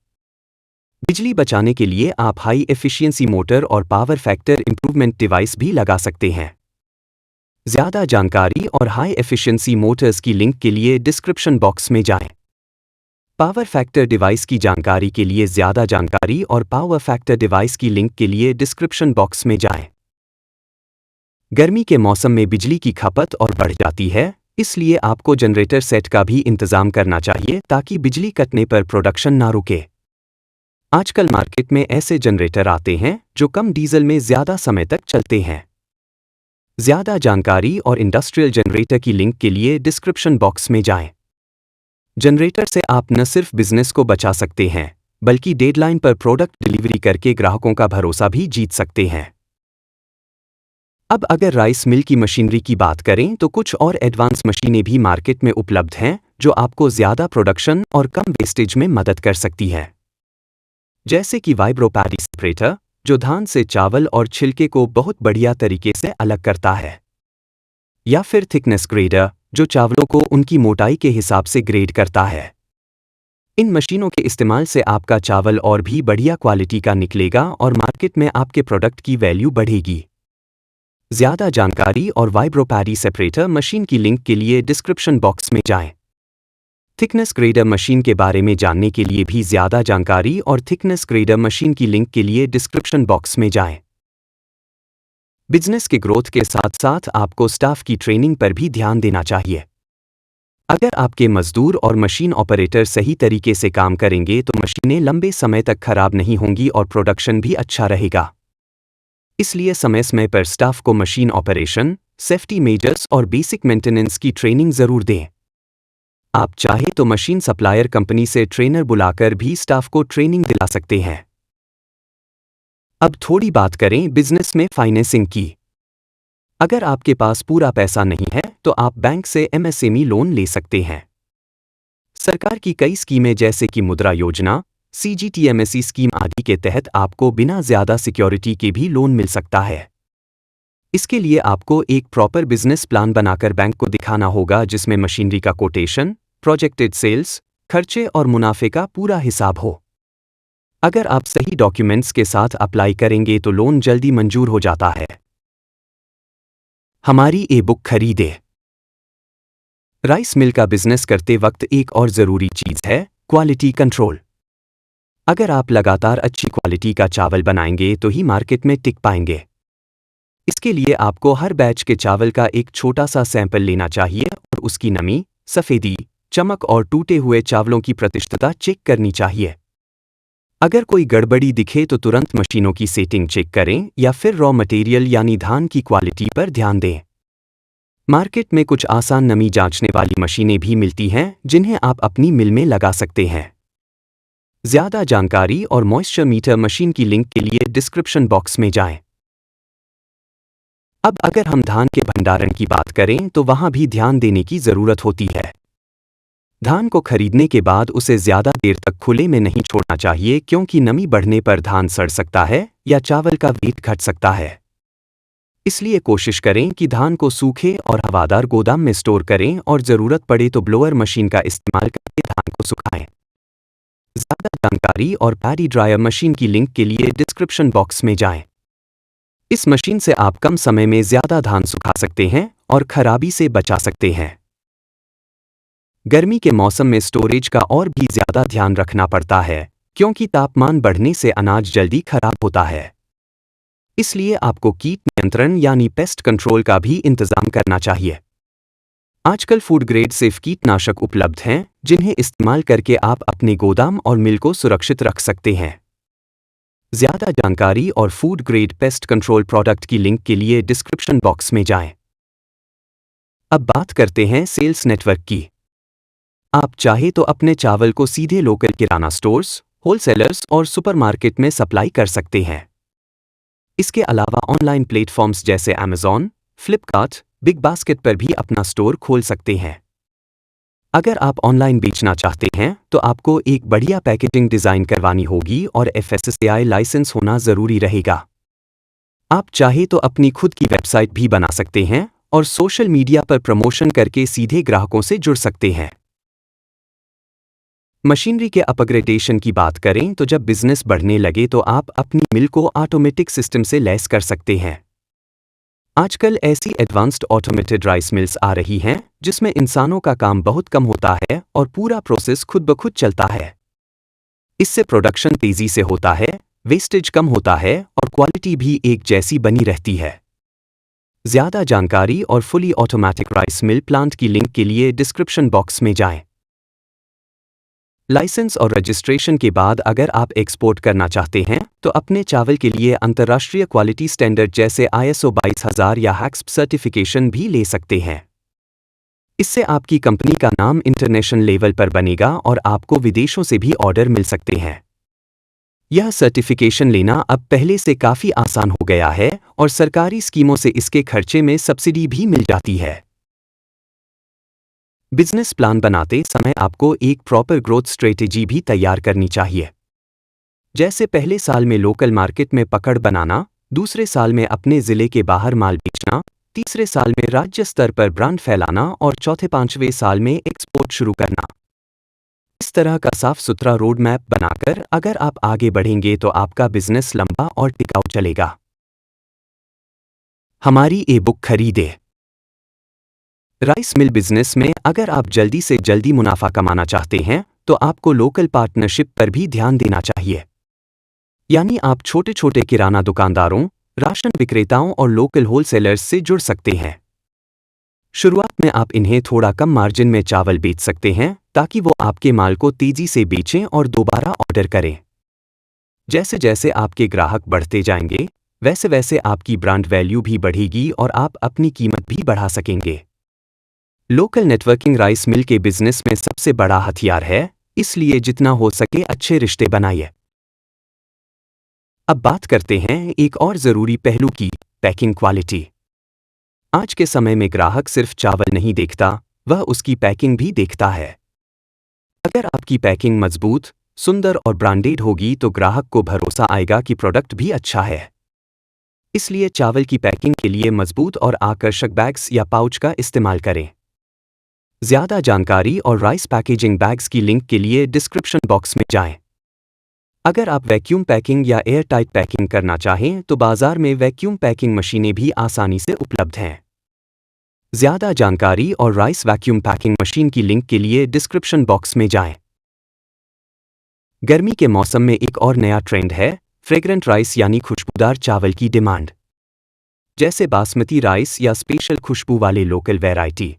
बिजली बचाने के लिए आप हाई एफिशिएंसी मोटर और पावर फैक्टर इंप्रूवमेंट डिवाइस भी लगा सकते हैं। ज़्यादा जानकारी और हाई एफिशिएंसी मोटर्स की लिंक के लिए डिस्क्रिप्शन बॉक्स में जाएं। पावर फैक्टर डिवाइस की जानकारी के लिए ज़्यादा जानकारी और पावर फैक्टर डिवाइस की लिंक के लिए डिस्क्रिप्शन बॉक्स में जाएं। गर्मी के मौसम में बिजली की खपत और बढ़ जाती है, इसलिए आपको जनरेटर सेट का भी इंतज़ाम करना चाहिए ताकि बिजली कटने पर प्रोडक्शन ना रुके। आजकल मार्केट में ऐसे जनरेटर आते हैं जो कम डीजल में ज़्यादा समय तक चलते हैं। ज़्यादा जानकारी और इंडस्ट्रियल जनरेटर की लिंक के लिए डिस्क्रिप्शन बॉक्स में जाएं। जनरेटर से आप न सिर्फ बिजनेस को बचा सकते हैं, बल्कि डेडलाइन पर प्रोडक्ट डिलीवरी करके ग्राहकों का भरोसा भी जीत सकते हैं। अब अगर राइस मिल की मशीनरी की बात करें तो कुछ और एडवांस मशीनें भी मार्केट में उपलब्ध हैं जो आपको ज़्यादा प्रोडक्शन और कम वेस्टेज में मदद कर सकती हैं। जैसे कि वाइब्रो पैडी सेपरेटर, जो धान से चावल और छिलके को बहुत बढ़िया तरीके से अलग करता है, या फिर थिकनेस ग्रेडर, जो चावलों को उनकी मोटाई के हिसाब से ग्रेड करता है। इन मशीनों के इस्तेमाल से आपका चावल और भी बढ़िया क्वालिटी का निकलेगा और मार्केट में आपके प्रोडक्ट की वैल्यू बढ़ेगी। ज़्यादा जानकारी और वाइब्रो पैडी सेपरेटर मशीन की लिंक के लिए डिस्क्रिप्शन बॉक्स में जाएं। थिकनेस ग्रेडर मशीन के बारे में जानने के लिए भी ज़्यादा जानकारी और थिकनेस ग्रेडर मशीन की लिंक के लिए डिस्क्रिप्शन बॉक्स में जाएं। बिजनेस के ग्रोथ के साथ साथ आपको स्टाफ की ट्रेनिंग पर भी ध्यान देना चाहिए। अगर आपके मजदूर और मशीन ऑपरेटर सही तरीके से काम करेंगे तो मशीनें लंबे समय तक खराब नहीं होंगी और प्रोडक्शन भी अच्छा रहेगा। इसलिए समय समय पर स्टाफ को मशीन ऑपरेशन, सेफ्टी मेजर्स और बेसिक मेंटेनेंस की ट्रेनिंग ज़रूर दें। आप चाहे तो मशीन सप्लायर कंपनी से ट्रेनर बुलाकर भी स्टाफ को ट्रेनिंग दिला सकते हैं। अब थोड़ी बात करें बिजनेस में फाइनेंसिंग की। अगर आपके पास पूरा पैसा नहीं है तो आप बैंक से एमएसएमई लोन ले सकते हैं। सरकार की कई स्कीमें जैसे कि मुद्रा योजना, सीजीटीएमएसई स्कीम आदि के तहत आपको बिना ज्यादा सिक्योरिटी के भी लोन मिल सकता है। इसके लिए आपको एक प्रॉपर बिजनेस प्लान बनाकर बैंक को दिखाना होगा जिसमें मशीनरी का कोटेशन, प्रोजेक्टेड सेल्स, खर्चे और मुनाफे का पूरा हिसाब हो। अगर आप सही डॉक्यूमेंट्स के साथ अप्लाई करेंगे तो लोन जल्दी मंजूर हो जाता है। हमारी ई बुक खरीदें। राइस मिल का बिजनेस करते वक्त एक और जरूरी चीज है क्वालिटी कंट्रोल। अगर आप लगातार अच्छी क्वालिटी का चावल बनाएंगे तो ही मार्केट में टिक पाएंगे। इसके लिए आपको हर बैच के चावल का एक छोटा सा सैंपल लेना चाहिए और उसकी नमी, सफेदी, चमक और टूटे हुए चावलों की प्रतिशतता चेक करनी चाहिए। अगर कोई गड़बड़ी दिखे तो तुरंत मशीनों की सेटिंग चेक करें या फिर रॉ मटेरियल यानी धान की क्वालिटी पर ध्यान दें। मार्केट में कुछ आसान नमी जांचने वाली मशीनें भी मिलती हैं जिन्हें आप अपनी मिल में लगा सकते हैं। ज्यादा जानकारी और मॉइस्चर मीटर मशीन की लिंक के लिए डिस्क्रिप्शन बॉक्स में जाएं। अब अगर हम धान के भंडारण की बात करें तो वहां भी ध्यान देने की जरूरत होती है। धान को खरीदने के बाद उसे ज्यादा देर तक खुले में नहीं छोड़ना चाहिए क्योंकि नमी बढ़ने पर धान सड़ सकता है या चावल का वेट घट सकता है। इसलिए कोशिश करें कि धान को सूखे और हवादार गोदाम में स्टोर करें और जरूरत पड़े तो ब्लोअर मशीन का इस्तेमाल करके धान को सुखाएं। ज्यादा जानकारी और पैडी ड्रायर मशीन की लिंक के लिए डिस्क्रिप्शन बॉक्स में जाएं। इस मशीन से आप कम समय में ज्यादा धान सुखा सकते हैं और खराबी से बचा सकते हैं। गर्मी के मौसम में स्टोरेज का और भी ज्यादा ध्यान रखना पड़ता है क्योंकि तापमान बढ़ने से अनाज जल्दी खराब होता है। इसलिए आपको कीट नियंत्रण यानी पेस्ट कंट्रोल का भी इंतजाम करना चाहिए। आजकल फूड ग्रेड सेफ कीटनाशक उपलब्ध हैं जिन्हें इस्तेमाल करके आप अपने गोदाम और मिल को सुरक्षित रख सकते हैं। ज्यादा जानकारी और food grade pest control product की लिंक के लिए डिस्क्रिप्शन बॉक्स में जाएं। अब बात करते हैं सेल्स नेटवर्क की। आप चाहे तो अपने चावल को सीधे लोकल किराना स्टोर्स, होलसेलर्स और सुपरमार्केट में सप्लाई कर सकते हैं। इसके अलावा ऑनलाइन प्लेटफॉर्म्स जैसे अमेज़न, फ्लिपकार्ट, बिग बास्केट पर भी अपना स्टोर खोल सकते हैं। अगर आप ऑनलाइन बेचना चाहते हैं तो आपको एक बढ़िया पैकेजिंग डिजाइन करवानी होगी और एफएसएसएआई लाइसेंस होना जरूरी रहेगा। आप चाहे तो अपनी खुद की वेबसाइट भी बना सकते हैं और सोशल मीडिया पर प्रमोशन करके सीधे ग्राहकों से जुड़ सकते हैं। मशीनरी के अपग्रेडेशन की बात करें तो जब बिजनेस बढ़ने लगे तो आप अपनी मिल को ऑटोमेटिक सिस्टम से लैस कर सकते हैं। आजकल ऐसी एडवांस्ड ऑटोमेटेड राइस मिल्स आ रही हैं जिसमें इंसानों का काम बहुत कम होता है और पूरा प्रोसेस खुद ब खुद चलता है। इससे प्रोडक्शन तेजी से होता है, वेस्टेज कम होता है और क्वालिटी भी एक जैसी बनी रहती है। ज्यादा जानकारी और fully automatic rice mill plant की लिंक के लिए डिस्क्रिप्शन बॉक्स में जाएं। लाइसेंस और रजिस्ट्रेशन के बाद अगर आप एक्सपोर्ट करना चाहते हैं तो अपने चावल के लिए अंतर्राष्ट्रीय क्वालिटी स्टैंडर्ड जैसे ISO 22000 या हैक्सप सर्टिफिकेशन भी ले सकते हैं। इससे आपकी कंपनी का नाम इंटरनेशनल लेवल पर बनेगा और आपको विदेशों से भी ऑर्डर मिल सकते हैं। यह सर्टिफिकेशन लेना अब पहले से काफ़ी आसान हो गया है और सरकारी स्कीमों से इसके खर्चे में सब्सिडी भी मिल जाती है। बिजनेस प्लान बनाते समय आपको एक प्रॉपर ग्रोथ स्ट्रेटेजी भी तैयार करनी चाहिए। जैसे पहले साल में लोकल मार्केट में पकड़ बनाना, दूसरे साल में अपने जिले के बाहर माल बेचना, तीसरे साल में राज्य स्तर पर ब्रांड फैलाना और चौथे पांचवें साल में एक्सपोर्ट शुरू करना। इस तरह का साफ सुथरा रोड मैप बनाकर अगर आप आगे बढ़ेंगे तो आपका बिजनेस लंबा और टिकाऊ चलेगा। हमारी ई बुक खरीदें। राइस मिल बिजनेस में अगर आप जल्दी से जल्दी मुनाफा कमाना चाहते हैं तो आपको लोकल पार्टनरशिप पर भी ध्यान देना चाहिए। यानी आप छोटे छोटे किराना दुकानदारों, राशन विक्रेताओं और लोकल होलसेलर्स से जुड़ सकते हैं। शुरुआत में आप इन्हें थोड़ा कम मार्जिन में चावल बेच सकते हैं ताकि वो आपके माल को तेजी से बेचें और दोबारा ऑर्डर करें। जैसे जैसे आपके ग्राहक बढ़ते जाएंगे वैसे वैसे आपकी ब्रांड वैल्यू भी बढ़ेगी और आप अपनी कीमत भी बढ़ा सकेंगे। लोकल नेटवर्किंग राइस मिल के बिजनेस में सबसे बड़ा हथियार है, इसलिए जितना हो सके अच्छे रिश्ते बनाइए। अब बात करते हैं एक और जरूरी पहलू की, पैकिंग क्वालिटी। आज के समय में ग्राहक सिर्फ चावल नहीं देखता, वह उसकी पैकिंग भी देखता है। अगर आपकी पैकिंग मजबूत, सुंदर और ब्रांडेड होगी तो ग्राहक को भरोसा आएगा कि प्रोडक्ट भी अच्छा है। इसलिए चावल की पैकिंग के लिए मजबूत और आकर्षक बैग्स या पाउच का इस्तेमाल करें। ज्यादा जानकारी और राइस पैकेजिंग बैग्स की लिंक के लिए डिस्क्रिप्शन बॉक्स में जाएं। अगर आप वैक्यूम पैकिंग या एयर टाइट पैकिंग करना चाहें तो बाजार में वैक्यूम पैकिंग मशीनें भी आसानी से उपलब्ध हैं। ज्यादा जानकारी और राइस वैक्यूम पैकिंग मशीन की लिंक के लिए डिस्क्रिप्शन बॉक्स में जाएं। गर्मी के मौसम में एक और नया ट्रेंड है फ्रेग्रेंट राइस यानी खुशबूदार चावल की डिमांड। जैसे बासमती राइस या स्पेशल खुशबू वाले लोकल वैरायटी।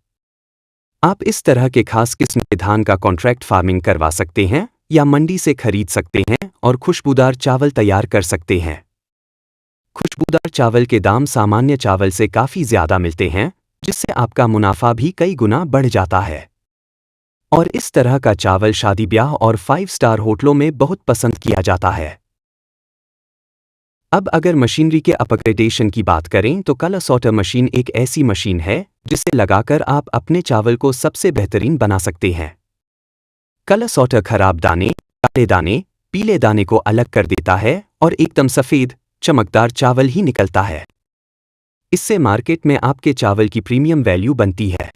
आप इस तरह के खास किस्म के धान का कॉन्ट्रैक्ट फार्मिंग करवा सकते हैं या मंडी से खरीद सकते हैं और खुशबूदार चावल तैयार कर सकते हैं। खुशबूदार चावल के दाम सामान्य चावल से काफ़ी ज़्यादा मिलते हैं, जिससे आपका मुनाफा भी कई गुना बढ़ जाता है। और इस तरह का चावल शादी ब्याह और 5 स्टार होटलों में बहुत पसंद किया जाता है। अब अगर मशीनरी के अपग्रेडेशन की बात करें तो कलर सॉर्टर मशीन एक ऐसी मशीन है जिसे लगाकर आप अपने चावल को सबसे बेहतरीन बना सकते हैं। कलर सॉर्टर खराब दाने, काले दाने, पीले दाने को अलग कर देता है और एकदम सफेद, चमकदार चावल ही निकलता है। इससे मार्केट में आपके चावल की प्रीमियम वैल्यू बनती है।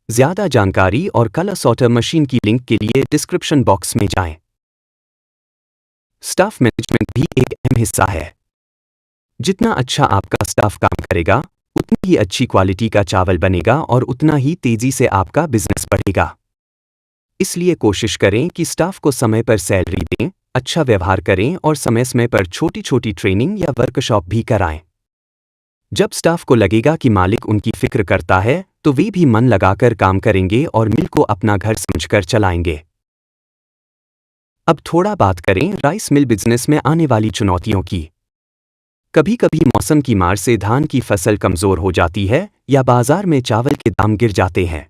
ज्यादा जानकारी और कलर सॉर्टर मशीन की लिंक के लिए डिस्क्रिप्शन बॉक्स में जाएं। स्टाफ मैनेजमेंट भी एक अहम हिस्सा है। जितना अच्छा आपका स्टाफ काम करेगा, उतनी ही अच्छी क्वालिटी का चावल बनेगा और उतना ही तेजी से आपका बिजनेस बढ़ेगा। इसलिए कोशिश करें कि स्टाफ को समय पर सैलरी दें, अच्छा व्यवहार करें और समय समय पर छोटी छोटी ट्रेनिंग या वर्कशॉप भी कराएं। जब स्टाफ को लगेगा कि मालिक उनकी फिक्र करता है, तो वे भी मन लगाकर काम करेंगे और मिल को अपना घर समझकर चलाएंगे। अब थोड़ा बात करें राइस मिल बिजनेस में आने वाली चुनौतियों की। कभी कभी मौसम की मार से धान की फसल कमजोर हो जाती है या बाजार में चावल के दाम गिर जाते हैं।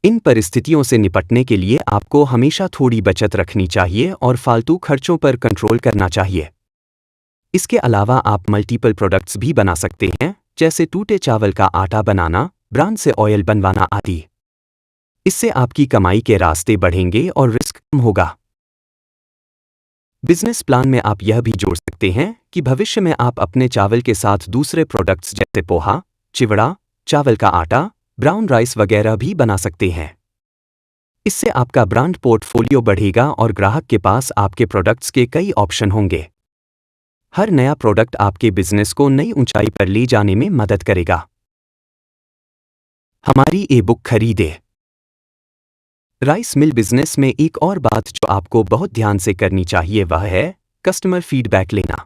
इन परिस्थितियों से निपटने के लिए आपको हमेशा थोड़ी बचत रखनी चाहिए और फालतू खर्चों पर कंट्रोल करना चाहिए। इसके अलावा आप मल्टीपल प्रोडक्ट्स भी बना सकते हैं, जैसे टूटे चावल का आटा बनाना, ब्रांड से ऑयल बनवाना आदि। इससे आपकी कमाई के रास्ते बढ़ेंगे और रिस्क कम होगा। बिजनेस प्लान में आप यह भी जोड़ सकते हैं कि भविष्य में आप अपने चावल के साथ दूसरे प्रोडक्ट्स जैसे पोहा, चिवड़ा, चावल का आटा, ब्राउन राइस वगैरह भी बना सकते हैं। इससे आपका ब्रांड पोर्टफोलियो बढ़ेगा और ग्राहक के पास आपके प्रोडक्ट्स के कई ऑप्शन होंगे। हर नया प्रोडक्ट आपके बिजनेस को नई ऊंचाई पर ले जाने में मदद करेगा। हमारी ई-बुक खरीदें। राइस मिल बिजनेस में एक और बात जो आपको बहुत ध्यान से करनी चाहिए वह है कस्टमर फीडबैक लेना।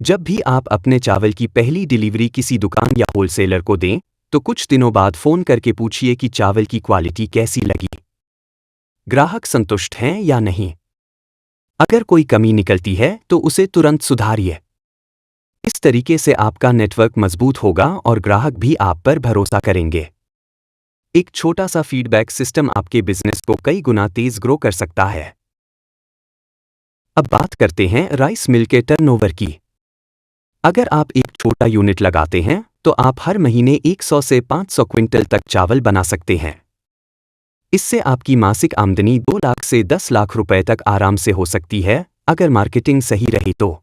जब भी आप अपने चावल की पहली डिलीवरी किसी दुकान या होलसेलर को दें, तो कुछ दिनों बाद फोन करके पूछिए कि चावल की क्वालिटी कैसी लगी, ग्राहक संतुष्ट हैं या नहीं। अगर कोई कमी निकलती है तो उसे तुरंत सुधारिए। इस तरीके से आपका नेटवर्क मजबूत होगा और ग्राहक भी आप पर भरोसा करेंगे। एक छोटा सा फीडबैक सिस्टम आपके बिजनेस को कई गुना तेज ग्रो कर सकता है। अब बात करते हैं राइस मिल के टर्नओवर की। अगर आप एक छोटा यूनिट लगाते हैं तो आप हर महीने 100 से 500 क्विंटल तक चावल बना सकते हैं। इससे आपकी मासिक आमदनी 2 लाख से 10 लाख रुपए तक आराम से हो सकती है, अगर मार्केटिंग सही रही तो।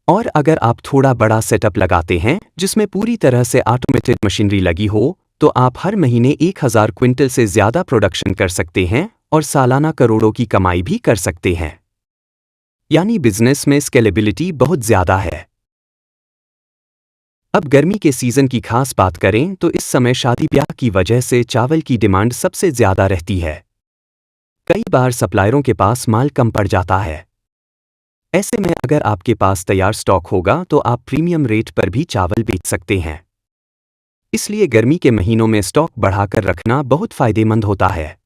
और अगर आप थोड़ा बड़ा सेटअप लगाते हैं जिसमें पूरी तरह से ऑटोमेटेड मशीनरी लगी हो, तो आप हर महीने 1000 क्विंटल से ज़्यादा प्रोडक्शन कर सकते हैं और सालाना करोड़ों की कमाई भी कर सकते हैं। यानी बिजनेस में स्केलेबिलिटी बहुत ज़्यादा है। अब गर्मी के सीजन की खास बात करें तो इस समय शादी ब्याह की वजह से चावल की डिमांड सबसे ज़्यादा रहती है। कई बार सप्लायरों के पास माल कम पड़ जाता है। ऐसे में अगर आपके पास तैयार स्टॉक होगा तो आप प्रीमियम रेट पर भी चावल बेच सकते हैं। इसलिए गर्मी के महीनों में स्टॉक बढ़ाकर रखना बहुत फायदेमंद होता है।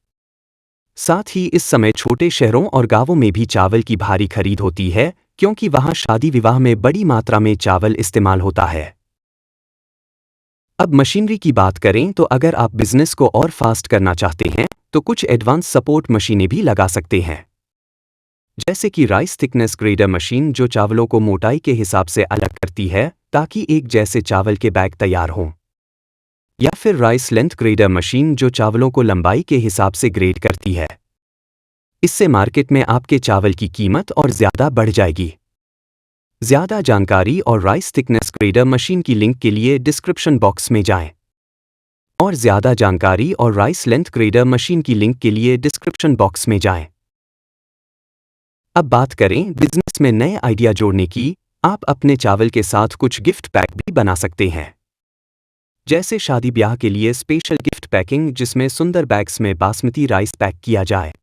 साथ ही इस समय छोटे शहरों और गांवों में भी चावल की भारी खरीद होती है, क्योंकि वहां शादी विवाह में बड़ी मात्रा में चावल इस्तेमाल होता है। अब मशीनरी की बात करें तो अगर आप बिजनेस को और फास्ट करना चाहते हैं तो कुछ एडवांस सपोर्ट मशीनें भी लगा सकते हैं, जैसे कि राइस थिकनेस ग्रेडर मशीन जो चावलों को मोटाई के हिसाब से अलग करती है ताकि एक जैसे चावल के बैग तैयार हों, या फिर राइस लेंथ ग्रेडर मशीन जो चावलों को लंबाई के हिसाब से ग्रेड करती है। इससे मार्केट में आपके चावल की कीमत और ज़्यादा बढ़ जाएगी। ज़्यादा जानकारी और राइस थिकनेस ग्रेडर मशीन की लिंक के लिए डिस्क्रिप्शन बॉक्स में जाएं। और ज़्यादा जानकारी और राइस लेंथ ग्रेडर मशीन की लिंक के लिए डिस्क्रिप्शन बॉक्स में जाएं। अब बात करें बिजनेस में नए आइडिया जोड़ने की। आप अपने चावल के साथ कुछ गिफ्ट पैक भी बना सकते हैं, जैसे शादी ब्याह के लिए स्पेशल गिफ्ट पैकिंग जिसमें सुंदर बैग्स में बासमती राइस पैक किया जाए।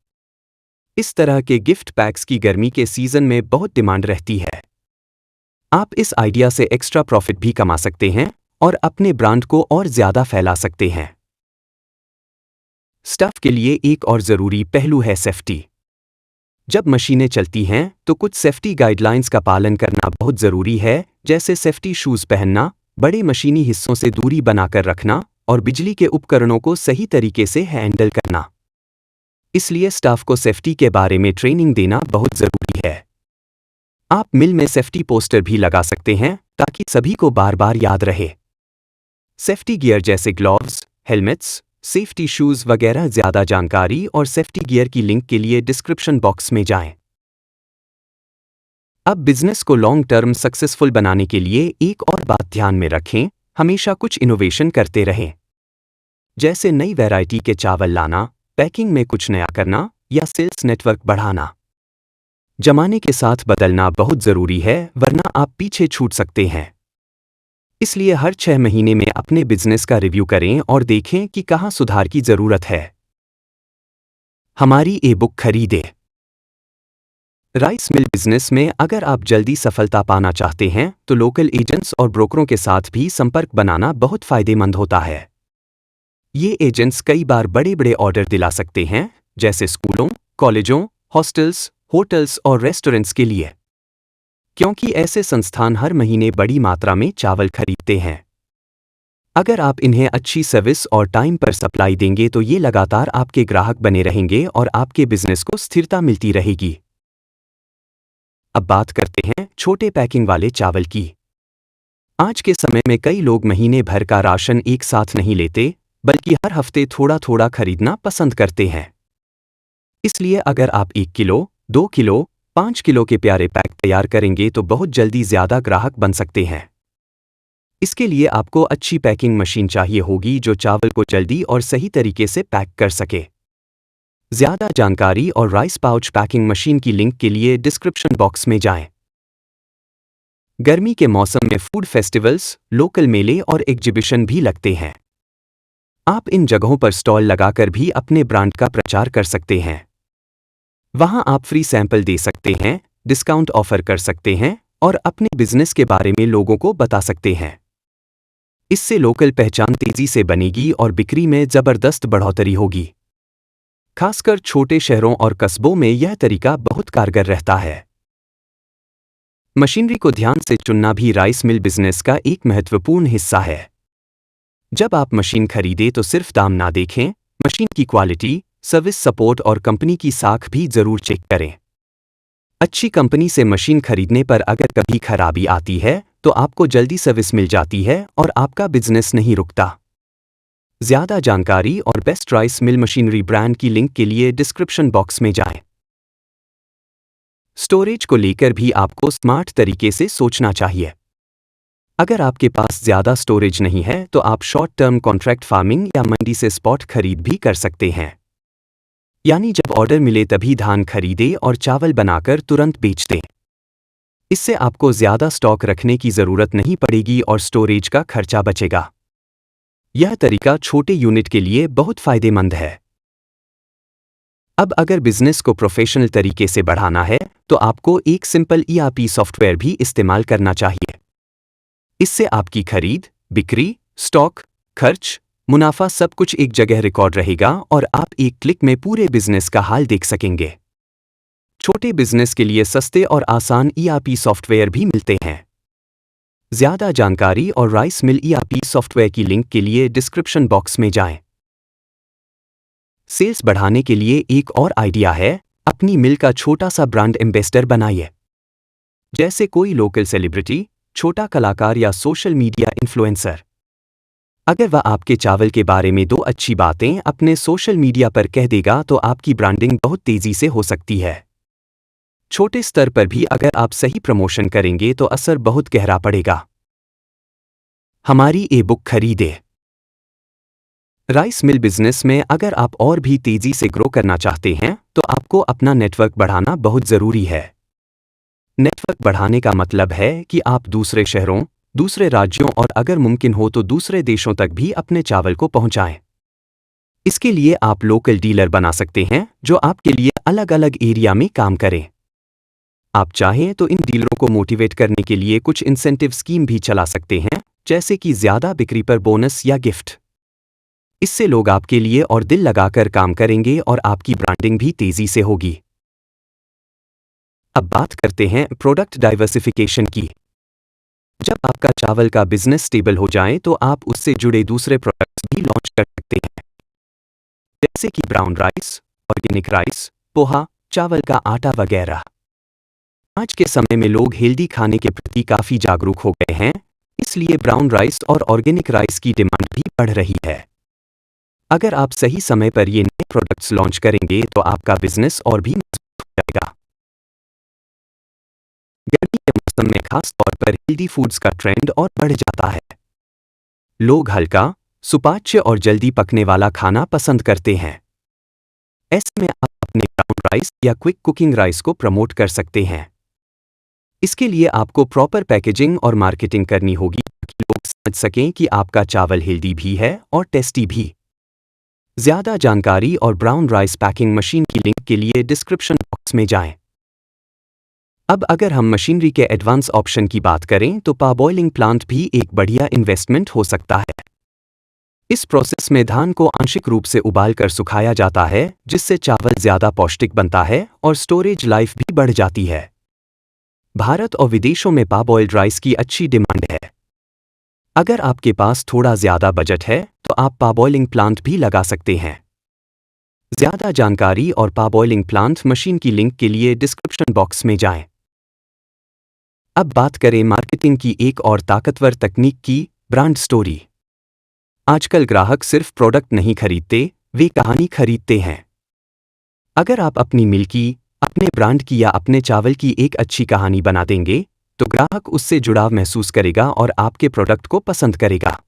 इस तरह के गिफ्ट पैक्स की गर्मी के सीजन में बहुत डिमांड रहती है। आप इस आइडिया से एक्स्ट्रा प्रॉफिट भी कमा सकते हैं और अपने ब्रांड को और ज़्यादा फैला सकते हैं। स्टाफ के लिए एक और ज़रूरी पहलू है सेफ्टी। जब मशीनें चलती हैं तो कुछ सेफ्टी गाइडलाइंस का पालन करना बहुत ज़रूरी है, जैसे सेफ्टी शूज़ पहनना, बड़े मशीनी हिस्सों से दूरी बनाकर रखना और बिजली के उपकरणों को सही तरीके से हैंडल करना। इसलिए स्टाफ को सेफ्टी के बारे में ट्रेनिंग देना बहुत ज़रूरी है। आप मिल में सेफ्टी पोस्टर भी लगा सकते हैं ताकि सभी को बार बार याद रहे। सेफ्टी गियर जैसे ग्लव्स, हेलमेट्स, सेफ्टी शूज़ वगैरह। ज़्यादा जानकारी और सेफ्टी गियर की लिंक के लिए डिस्क्रिप्शन बॉक्स में जाएं। अब बिजनेस को लॉन्ग टर्म सक्सेसफुल बनाने के लिए एक और बात ध्यान में रखें, हमेशा कुछ इनोवेशन करते रहें, जैसे नई वैरायटी के चावल लाना, पैकिंग में कुछ नया करना या सेल्स नेटवर्क बढ़ाना। जमाने के साथ बदलना बहुत ज़रूरी है, वरना आप पीछे छूट सकते हैं। इसलिए हर 6 महीने में अपने बिजनेस का रिव्यू करें और देखें कि कहाँ सुधार की ज़रूरत है। हमारी ई-बुक खरीदें। राइस मिल बिजनेस में अगर आप जल्दी सफलता पाना चाहते हैं तो लोकल एजेंट्स और ब्रोकरों के साथ भी संपर्क बनाना बहुत फायदेमंद होता है। ये एजेंट्स कई बार बड़े बड़े ऑर्डर दिला सकते हैं, जैसे स्कूलों, कॉलेजों, हॉस्टल्स, होटल्स और रेस्टोरेंट्स के लिए, क्योंकि ऐसे संस्थान हर महीने बड़ी मात्रा में चावल खरीदते हैं। अगर आप इन्हें अच्छी सर्विस और टाइम पर सप्लाई देंगे तो ये लगातार आपके ग्राहक बने रहेंगे और आपके बिजनेस को स्थिरता मिलती रहेगी। अब बात करते हैं छोटे पैकिंग वाले चावल की। आज के समय में कई लोग महीने भर का राशन एक साथ नहीं लेते, बल्कि हर हफ्ते थोड़ा थोड़ा खरीदना पसंद करते हैं। इसलिए अगर आप 1 किलो, 2 किलो, 5 किलो के प्यारे पैक तैयार करेंगे तो बहुत जल्दी ज़्यादा ग्राहक बन सकते हैं। इसके लिए आपको अच्छी पैकिंग मशीन चाहिए होगी जो चावल को जल्दी और सही तरीके से पैक कर सके। ज़्यादा जानकारी और राइस पाउच पैकिंग मशीन की लिंक के लिए डिस्क्रिप्शन बॉक्स में जाएं। गर्मी के मौसम में फूड फेस्टिवल्स, लोकल मेले और एग्जीबिशन भी लगते हैं। आप इन जगहों पर स्टॉल लगाकर भी अपने ब्रांड का प्रचार कर सकते हैं। वहां आप फ्री सैंपल दे सकते हैं, डिस्काउंट ऑफर कर सकते हैं और अपने बिजनेस के बारे में लोगों को बता सकते हैं। इससे लोकल पहचान तेजी से बनेगी और बिक्री में जबरदस्त बढ़ोतरी होगी। खासकर छोटे शहरों और कस्बों में यह तरीका बहुत कारगर रहता है। मशीनरी को ध्यान से चुनना भी राइस मिल बिजनेस का एक महत्वपूर्ण हिस्सा है। जब आप मशीन खरीदें तो सिर्फ दाम ना देखें, मशीन की क्वालिटी, सर्विस सपोर्ट और कंपनी की साख भी जरूर चेक करें। अच्छी कंपनी से मशीन खरीदने पर अगर कभी खराबी आती है तो आपको जल्दी सर्विस मिल जाती है और आपका बिजनेस नहीं रुकता। ज़्यादा जानकारी और best rice mill machinery brand की लिंक के लिए डिस्क्रिप्शन बॉक्स में जाएं। स्टोरेज को लेकर भी आपको स्मार्ट तरीके से सोचना चाहिए। अगर आपके पास ज़्यादा स्टोरेज नहीं है तो आप शॉर्ट टर्म कॉन्ट्रैक्ट फार्मिंग या मंडी से स्पॉट खरीद भी कर सकते हैं। यानी जब ऑर्डर मिले तभी धान खरीदें और चावल बनाकर तुरंत बेच दें। इससे आपको ज़्यादा स्टॉक रखने की ज़रूरत नहीं पड़ेगी और स्टोरेज का खर्चा बचेगा। यह तरीका छोटे यूनिट के लिए बहुत फायदेमंद है। अब अगर बिजनेस को प्रोफेशनल तरीके से बढ़ाना है तो आपको एक सिंपल ERP सॉफ्टवेयर भी इस्तेमाल करना चाहिए। इससे आपकी खरीद, बिक्री, स्टॉक, खर्च, मुनाफा सब कुछ एक जगह रिकॉर्ड रहेगा और आप एक क्लिक में पूरे बिजनेस का हाल देख सकेंगे। छोटे बिजनेस के लिए सस्ते और आसान ERP सॉफ्टवेयर भी मिलते हैं। ज़्यादा जानकारी और राइस मिल ERP सॉफ्टवेयर की लिंक के लिए डिस्क्रिप्शन बॉक्स में जाएं। सेल्स बढ़ाने के लिए एक और आइडिया है, अपनी मिल का छोटा सा ब्रांड एम्बेसडर बनाइए। जैसे कोई लोकल सेलिब्रिटी, छोटा कलाकार या सोशल मीडिया इन्फ्लुएंसर। अगर वह आपके चावल के बारे में 2 अच्छी बातें अपने सोशल मीडिया पर कह देगा तो आपकी ब्रांडिंग बहुत तेजी से हो सकती है। छोटे स्तर पर भी अगर आप सही प्रमोशन करेंगे तो असर बहुत गहरा पड़ेगा। हमारी e-बुक खरीदें। राइस मिल बिजनेस में अगर आप और भी तेजी से ग्रो करना चाहते हैं तो आपको अपना नेटवर्क बढ़ाना बहुत जरूरी है। नेटवर्क बढ़ाने का मतलब है कि आप दूसरे शहरों, दूसरे राज्यों और अगर मुमकिन हो तो दूसरे देशों तक भी अपने चावल को पहुंचाएं। इसके लिए आप लोकल डीलर बना सकते हैं जो आपके लिए अलग अलग एरिया में काम करें। आप चाहें तो इन डीलरों को मोटिवेट करने के लिए कुछ इंसेंटिव स्कीम भी चला सकते हैं, जैसे कि ज्यादा बिक्री पर बोनस या गिफ्ट। इससे लोग आपके लिए और दिल लगाकर काम करेंगे और आपकी ब्रांडिंग भी तेजी से होगी। अब बात करते हैं प्रोडक्ट डाइवर्सिफिकेशन की। जब आपका चावल का बिजनेस स्टेबल हो जाए तो आप उससे जुड़े दूसरे प्रोडक्ट्स भी लॉन्च कर सकते हैं, जैसे कि brown rice, organic rice, poha, चावल का आटा वगैरह। आज के समय में लोग हेल्दी खाने के प्रति काफी जागरूक हो गए हैं, इसलिए ब्राउन राइस और ऑर्गेनिक राइस की डिमांड भी बढ़ रही है। अगर आप सही समय पर ये नए प्रोडक्ट्स लॉन्च करेंगे तो आपका बिजनेस और भी मजबूत हो जाएगा। गर्मी के मौसम में खास तौर पर हेल्दी फूड्स का ट्रेंड और बढ़ जाता है। लोग हल्का, सुपाच्य और जल्दी पकने वाला खाना पसंद करते हैं। ऐसे में आप अपने ब्राउन राइस या क्विक कुकिंग राइस को प्रमोट कर सकते हैं। इसके लिए आपको प्रॉपर पैकेजिंग और मार्केटिंग करनी होगी ताकि लोग समझ सकें कि आपका चावल हेल्दी भी है और टेस्टी भी। ज़्यादा जानकारी और ब्राउन राइस पैकिंग मशीन की लिंक के लिए डिस्क्रिप्शन बॉक्स में जाएं। अब अगर हम मशीनरी के एडवांस ऑप्शन की बात करें तो पारबॉइलिंग प्लांट भी एक बढ़िया इन्वेस्टमेंट हो सकता है। इस प्रोसेस में धान को आंशिक रूप से उबालकर सुखाया जाता है, जिससे चावल ज़्यादा पौष्टिक बनता है और स्टोरेज लाइफ भी बढ़ जाती है। भारत और विदेशों में पारबॉइल्ड राइस की अच्छी डिमांड है। अगर आपके पास थोड़ा ज़्यादा बजट है तो आप पारबॉइलिंग प्लांट भी लगा सकते हैं। ज़्यादा जानकारी और पारबॉइलिंग प्लांट मशीन की लिंक के लिए डिस्क्रिप्शन बॉक्स में जाएं। अब बात करें मार्केटिंग की एक और ताकतवर तकनीक की, ब्रांड स्टोरी। आजकल ग्राहक सिर्फ प्रोडक्ट नहीं खरीदते, वे कहानी खरीदते हैं। अगर आप अपनी मिल की, अपने ब्रांड की या अपने चावल की एक अच्छी कहानी बना देंगे तो ग्राहक उससे जुड़ाव महसूस करेगा और आपके प्रोडक्ट को पसंद करेगा।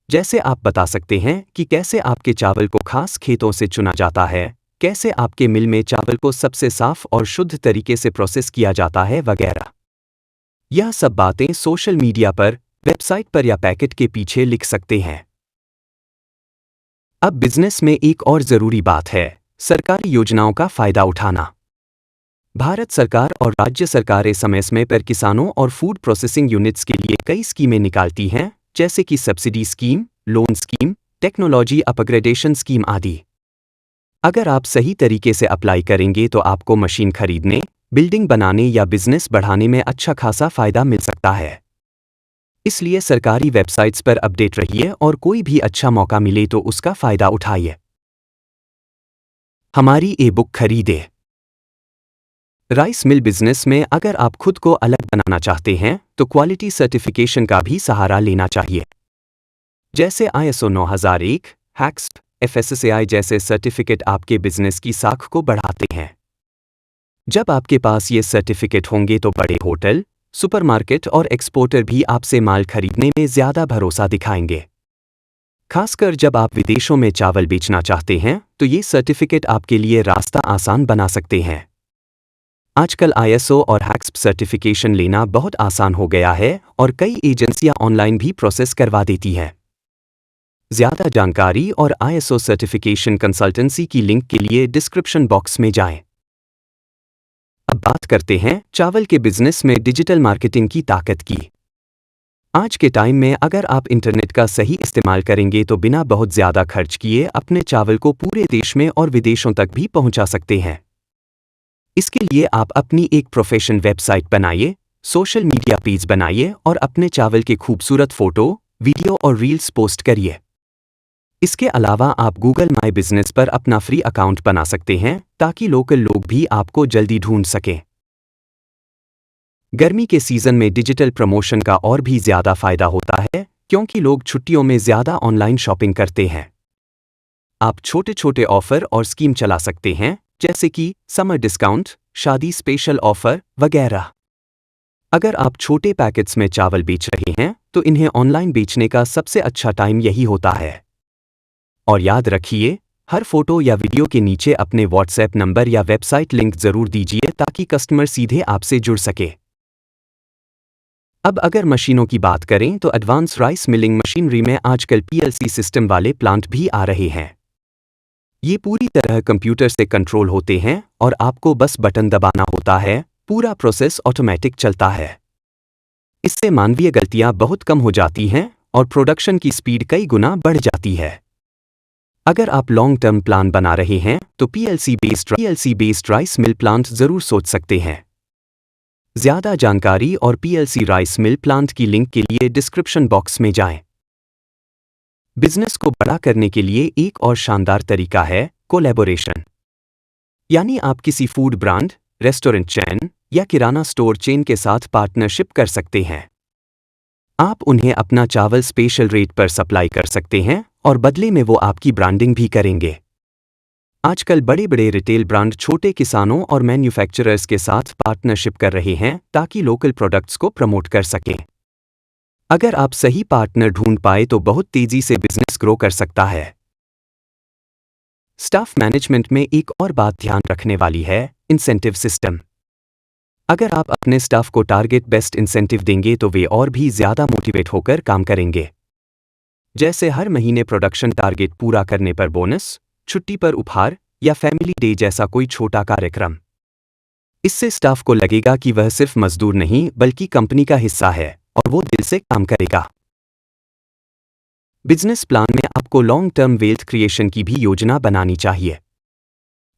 जैसे आप बता सकते हैं कि कैसे आपके चावल को खास खेतों से चुना जाता है, कैसे आपके मिल में चावल को सबसे साफ और शुद्ध तरीके से प्रोसेस किया जाता है वगैरह। यह सब बातें सोशल मीडिया पर, वेबसाइट पर या पैकेट के पीछे लिख सकते हैं। अब बिजनेस में एक और जरूरी बात है, सरकारी योजनाओं का फायदा उठाना। भारत सरकार और राज्य सरकारें समय समय पर किसानों और फूड प्रोसेसिंग यूनिट्स के लिए कई स्कीमें निकालती हैं, जैसे कि subsidy scheme, loan scheme, technology upgradation scheme आदि। अगर आप सही तरीके से अप्लाई करेंगे तो आपको मशीन खरीदने, बिल्डिंग बनाने या बिजनेस बढ़ाने में अच्छा खासा फायदा मिल सकता है। इसलिए सरकारी वेबसाइट्स पर अपडेट रहिए और कोई भी अच्छा मौका मिले तो उसका फायदा उठाइए। हमारी e-बुक खरीदें। राइस मिल बिजनेस में अगर आप खुद को अलग बनाना चाहते हैं तो क्वालिटी सर्टिफिकेशन का भी सहारा लेना चाहिए, जैसे ISO 9001, हैक्सप, FSSAI जैसे सर्टिफिकेट आपके बिजनेस की साख को बढ़ाते हैं। जब आपके पास ये सर्टिफिकेट होंगे तो बड़े होटल, सुपरमार्केट और एक्सपोर्टर भी आपसे माल खरीदने में ज़्यादा भरोसा दिखाएंगे। खासकर जब आप विदेशों में चावल बेचना चाहते हैं तो ये सर्टिफिकेट आपके लिए रास्ता आसान बना सकते हैं। आजकल ISO और हैक्सप सर्टिफिकेशन लेना बहुत आसान हो गया है और कई एजेंसियां ऑनलाइन भी प्रोसेस करवा देती हैं। ज़्यादा जानकारी और ISO सर्टिफिकेशन कंसल्टेंसी की लिंक के लिए डिस्क्रिप्शन बॉक्स में जाएं। अब बात करते हैं चावल के बिजनेस में डिजिटल मार्केटिंग की ताकत की। आज के टाइम में अगर आप इंटरनेट का सही इस्तेमाल करेंगे तो बिना बहुत ज़्यादा खर्च किए अपने चावल को पूरे देश में और विदेशों तक भी पहुंचा सकते हैं। इसके लिए आप अपनी एक प्रोफेशनल वेबसाइट बनाइए, सोशल मीडिया पेज बनाइए और अपने चावल के खूबसूरत फोटो, वीडियो और रील्स पोस्ट करिए। इसके अलावा आप गूगल माई बिजनेस पर अपना फ्री अकाउंट बना सकते हैं ताकि लोकल लोग भी आपको जल्दी ढूंढ सकें। गर्मी के सीजन में डिजिटल प्रमोशन का और भी ज्यादा फायदा होता है क्योंकि लोग छुट्टियों में ज्यादा ऑनलाइन शॉपिंग करते हैं। आप छोटे छोटे ऑफर और स्कीम चला सकते हैं जैसे कि समर डिस्काउंट, शादी स्पेशल ऑफर वगैरह। अगर आप छोटे पैकेट्स में चावल बेच रहे हैं तो इन्हें ऑनलाइन बेचने का सबसे अच्छा टाइम यही होता है। और याद रखिए, हर फोटो या वीडियो के नीचे अपने व्हाट्सएप नंबर या वेबसाइट लिंक जरूर दीजिए ताकि कस्टमर सीधे आपसे जुड़ सके। अब अगर मशीनों की बात करें तो एडवांस राइस मिलिंग मशीनरी में आजकल पीएलसी सिस्टम वाले प्लांट भी आ रहे हैं। ये पूरी तरह कंप्यूटर से कंट्रोल होते हैं और आपको बस बटन दबाना होता है, पूरा प्रोसेस ऑटोमेटिक चलता है। इससे मानवीय गलतियां बहुत कम हो जाती हैं और प्रोडक्शन की स्पीड कई गुना बढ़ जाती है। अगर आप लॉन्ग टर्म प्लान बना रहे हैं तो PLC based rice mill plant जरूर सोच सकते हैं। ज्यादा जानकारी और पीएलसी राइस मिल प्लांट की लिंक के लिए डिस्क्रिप्शन बॉक्स में जाएं। बिजनेस को बड़ा करने के लिए एक और शानदार तरीका है कोलैबोरेशन। यानी आप किसी फूड ब्रांड, रेस्टोरेंट चेन या किराना स्टोर चेन के साथ पार्टनरशिप कर सकते हैं। आप उन्हें अपना चावल स्पेशल रेट पर सप्लाई कर सकते हैं और बदले में वो आपकी ब्रांडिंग भी करेंगे। आजकल बड़े बड़े रिटेल ब्रांड छोटे किसानों और मैन्युफैक्चरर्स के साथ पार्टनरशिप कर रहे हैं ताकि लोकल प्रोडक्ट्स को प्रमोट कर सकें। अगर आप सही पार्टनर ढूंढ पाए तो बहुत तेजी से बिजनेस ग्रो कर सकता है। स्टाफ मैनेजमेंट में एक और बात ध्यान रखने वाली है, इंसेंटिव सिस्टम। अगर आप अपने स्टाफ को टारगेट बेस्ट इंसेंटिव देंगे तो वे और भी ज्यादा मोटिवेट होकर काम करेंगे। जैसे हर महीने प्रोडक्शन टारगेट पूरा करने पर बोनस, छुट्टी पर उपहार या फैमिली डे जैसा कोई छोटा कार्यक्रम। इससे स्टाफ को लगेगा कि वह सिर्फ मजदूर नहीं बल्कि कंपनी का हिस्सा है और वो दिल से काम करेगा। बिजनेस प्लान में आपको लॉन्ग टर्म वेल्थ क्रिएशन की भी योजना बनानी चाहिए।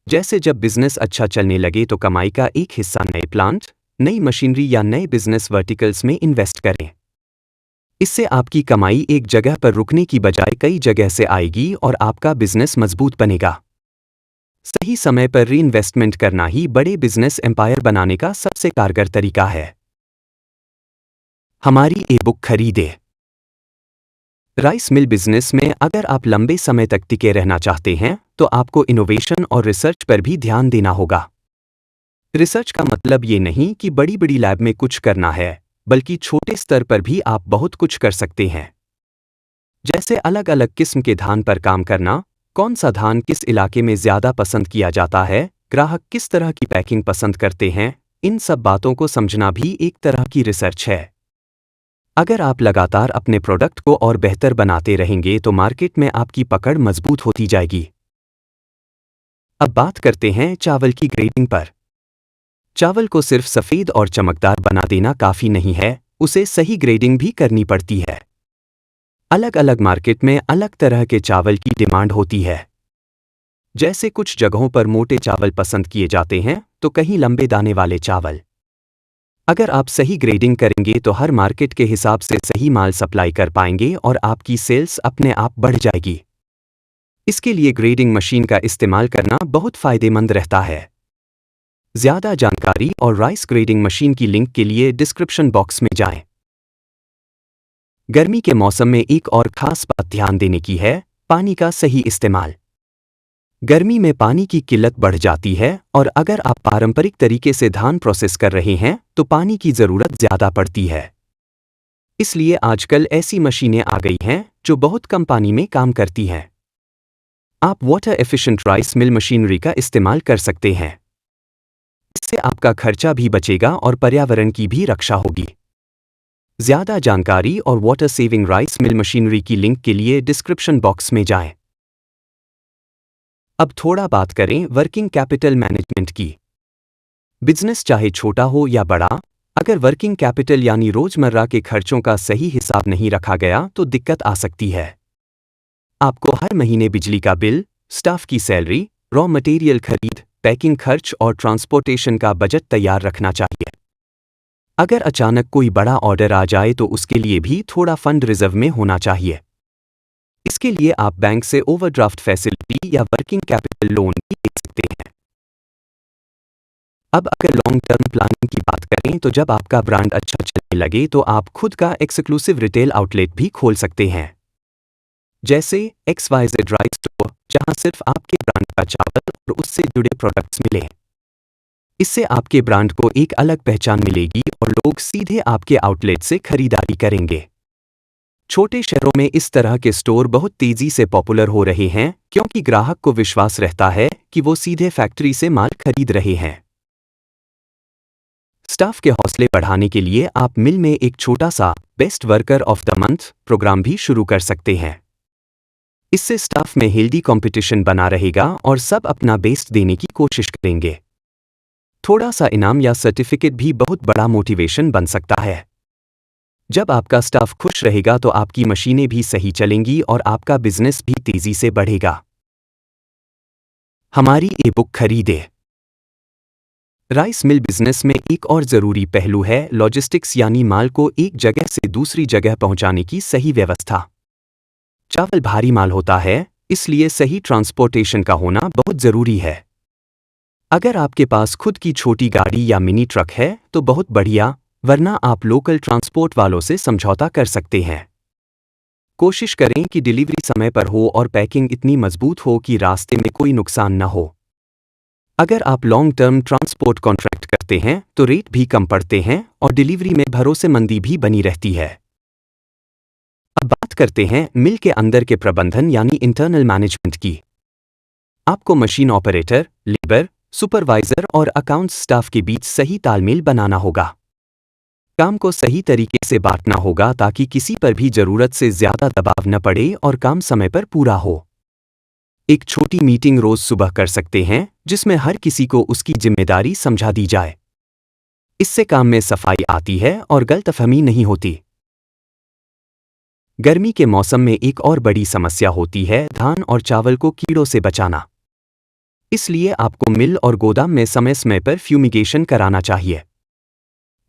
जैसे जब बिजनेस अच्छा चलने लगे तो कमाई का एक हिस्सा नए प्लांट, नई मशीनरी या नए बिजनेस वर्टिकल्स में इन्वेस्ट करें। इससे आपकी कमाई एक जगह पर रुकने की बजाय कई जगह से आएगी और आपका बिजनेस मजबूत बनेगा। सही समय पर रीइन्वेस्टमेंट करना ही बड़े बिजनेस एम्पायर बनाने का सबसे कारगर तरीका है। हमारी ई बुक खरीदें। राइस मिल बिजनेस में अगर आप लंबे समय तक टिके रहना चाहते हैं तो आपको इनोवेशन और रिसर्च पर भी ध्यान देना होगा। रिसर्च का मतलब ये नहीं कि बड़ी बड़ी लैब में कुछ करना है, बल्कि छोटे स्तर पर भी आप बहुत कुछ कर सकते हैं। जैसे अलग अलग किस्म के धान पर काम करना, कौन सा धान किस इलाके में ज्यादा पसंद किया जाता है, ग्राहक किस तरह की पैकिंग पसंद करते हैं, इन सब बातों को समझना भी एक तरह की रिसर्च है। अगर आप लगातार अपने प्रोडक्ट को और बेहतर बनाते रहेंगे तो मार्केट में आपकी पकड़ मजबूत होती जाएगी। अब बात करते हैं चावल की ग्रेडिंग पर। चावल को सिर्फ सफेद और चमकदार बना देना काफी नहीं है, उसे सही ग्रेडिंग भी करनी पड़ती है। अलग अलग मार्केट में अलग तरह के चावल की डिमांड होती है। जैसे कुछ जगहों पर मोटे चावल पसंद किए जाते हैं तो कहीं लंबे दाने वाले चावल। अगर आप सही ग्रेडिंग करेंगे तो हर मार्केट के हिसाब से सही माल सप्लाई कर पाएंगे और आपकी सेल्स अपने आप बढ़ जाएगी। इसके लिए ग्रेडिंग मशीन का इस्तेमाल करना बहुत फायदेमंद रहता है। ज्यादा जानकारी और राइस ग्रेडिंग मशीन की लिंक के लिए डिस्क्रिप्शन बॉक्स में जाएं। गर्मी के मौसम में एक और खास बात ध्यान देने की है, पानी का सही इस्तेमाल। गर्मी में पानी की किल्लत बढ़ जाती है और अगर आप पारंपरिक तरीके से धान प्रोसेस कर रहे हैं तो पानी की जरूरत ज्यादा पड़ती है। इसलिए आजकल ऐसी मशीनें आ गई हैं जो बहुत कम पानी में काम करती हैं। आप water efficient rice mill machinery का इस्तेमाल कर सकते हैं। इससे आपका खर्चा भी बचेगा और पर्यावरण की भी रक्षा होगी। ज्यादा जानकारी और water saving rice mill machinery की लिंक के लिए डिस्क्रिप्शन बॉक्स में जाएं। अब थोड़ा बात करें वर्किंग कैपिटल मैनेजमेंट की। बिजनेस चाहे छोटा हो या बड़ा, अगर वर्किंग कैपिटल यानी रोजमर्रा के खर्चों का सही हिसाब नहीं रखा गया तो दिक्कत आ सकती है। आपको हर महीने बिजली का बिल, स्टाफ की सैलरी, रॉ मटेरियल खरीद, पैकिंग खर्च और ट्रांसपोर्टेशन का बजट तैयार रखना चाहिए। अगर अचानक कोई बड़ा ऑर्डर आ जाए तो उसके लिए भी थोड़ा फंड रिजर्व में होना चाहिए। इसके लिए आप बैंक से ओवरड्राफ्ट फैसिलिटी या वर्किंग कैपिटल लोन भी ले सकते हैं। अब अगर लॉन्ग टर्म प्लानिंग की बात करें तो जब आपका ब्रांड अच्छा चलने लगे तो आप खुद का एक्सक्लूसिव रिटेल आउटलेट भी खोल सकते हैं, जैसे XYZ राइस स्टोर, जहां सिर्फ आपके ब्रांड का चावल और उससे जुड़े प्रोडक्ट्स मिले। इससे आपके ब्रांड को एक अलग पहचान मिलेगी और लोग सीधे आपके आउटलेट से खरीदारी करेंगे। छोटे शहरों में इस तरह के स्टोर बहुत तेजी से पॉपुलर हो रहे हैं क्योंकि ग्राहक को विश्वास रहता है कि वो सीधे फैक्ट्री से माल खरीद रहे हैं। स्टाफ के हौसले बढ़ाने के लिए आप मिल में एक छोटा सा best worker of the month programme भी शुरू कर सकते हैं। इससे स्टाफ में हेल्दी कंपटीशन बना रहेगा और सब अपना बेस्ट देने की कोशिश करेंगे। थोड़ा सा इनाम या सर्टिफिकेट भी बहुत बड़ा मोटिवेशन बन सकता है। जब आपका स्टाफ खुश रहेगा तो आपकी मशीनें भी सही चलेंगी और आपका बिजनेस भी तेजी से बढ़ेगा। हमारी ई-बुक खरीदें। राइस मिल बिजनेस में एक और जरूरी पहलू है लॉजिस्टिक्स, यानी माल को एक जगह से दूसरी जगह पहुंचाने की सही व्यवस्था। चावल भारी माल होता है, इसलिए सही ट्रांसपोर्टेशन का होना बहुत जरूरी है। अगर आपके पास खुद की छोटी गाड़ी या मिनी ट्रक है तो बहुत बढ़िया, वरना आप लोकल ट्रांसपोर्ट वालों से समझौता कर सकते हैं। कोशिश करें कि डिलीवरी समय पर हो और पैकिंग इतनी मजबूत हो कि रास्ते में कोई नुकसान न हो। अगर आप लॉन्ग टर्म ट्रांसपोर्ट कॉन्ट्रैक्ट करते हैं तो रेट भी कम पड़ते हैं और डिलीवरी में भरोसेमंदी भी बनी रहती है। अब बात करते हैं मिल के अंदर के प्रबंधन यानी इंटरनल मैनेजमेंट की। आपको मशीन ऑपरेटर, लेबर, सुपरवाइजर और अकाउंट्स स्टाफ के बीच सही तालमेल बनाना होगा। काम को सही तरीके से बांटना होगा ताकि किसी पर भी जरूरत से ज्यादा दबाव न पड़े और काम समय पर पूरा हो। एक छोटी मीटिंग रोज सुबह कर सकते हैं जिसमें हर किसी को उसकी जिम्मेदारी समझा दी जाए। इससे काम में सफाई आती है और गलतफहमी नहीं होती। गर्मी के मौसम में एक और बड़ी समस्या होती है धान और चावल को कीड़ों से बचाना। इसलिए आपको मिल और गोदाम में समय समय पर फ्यूमिगेशन कराना चाहिए।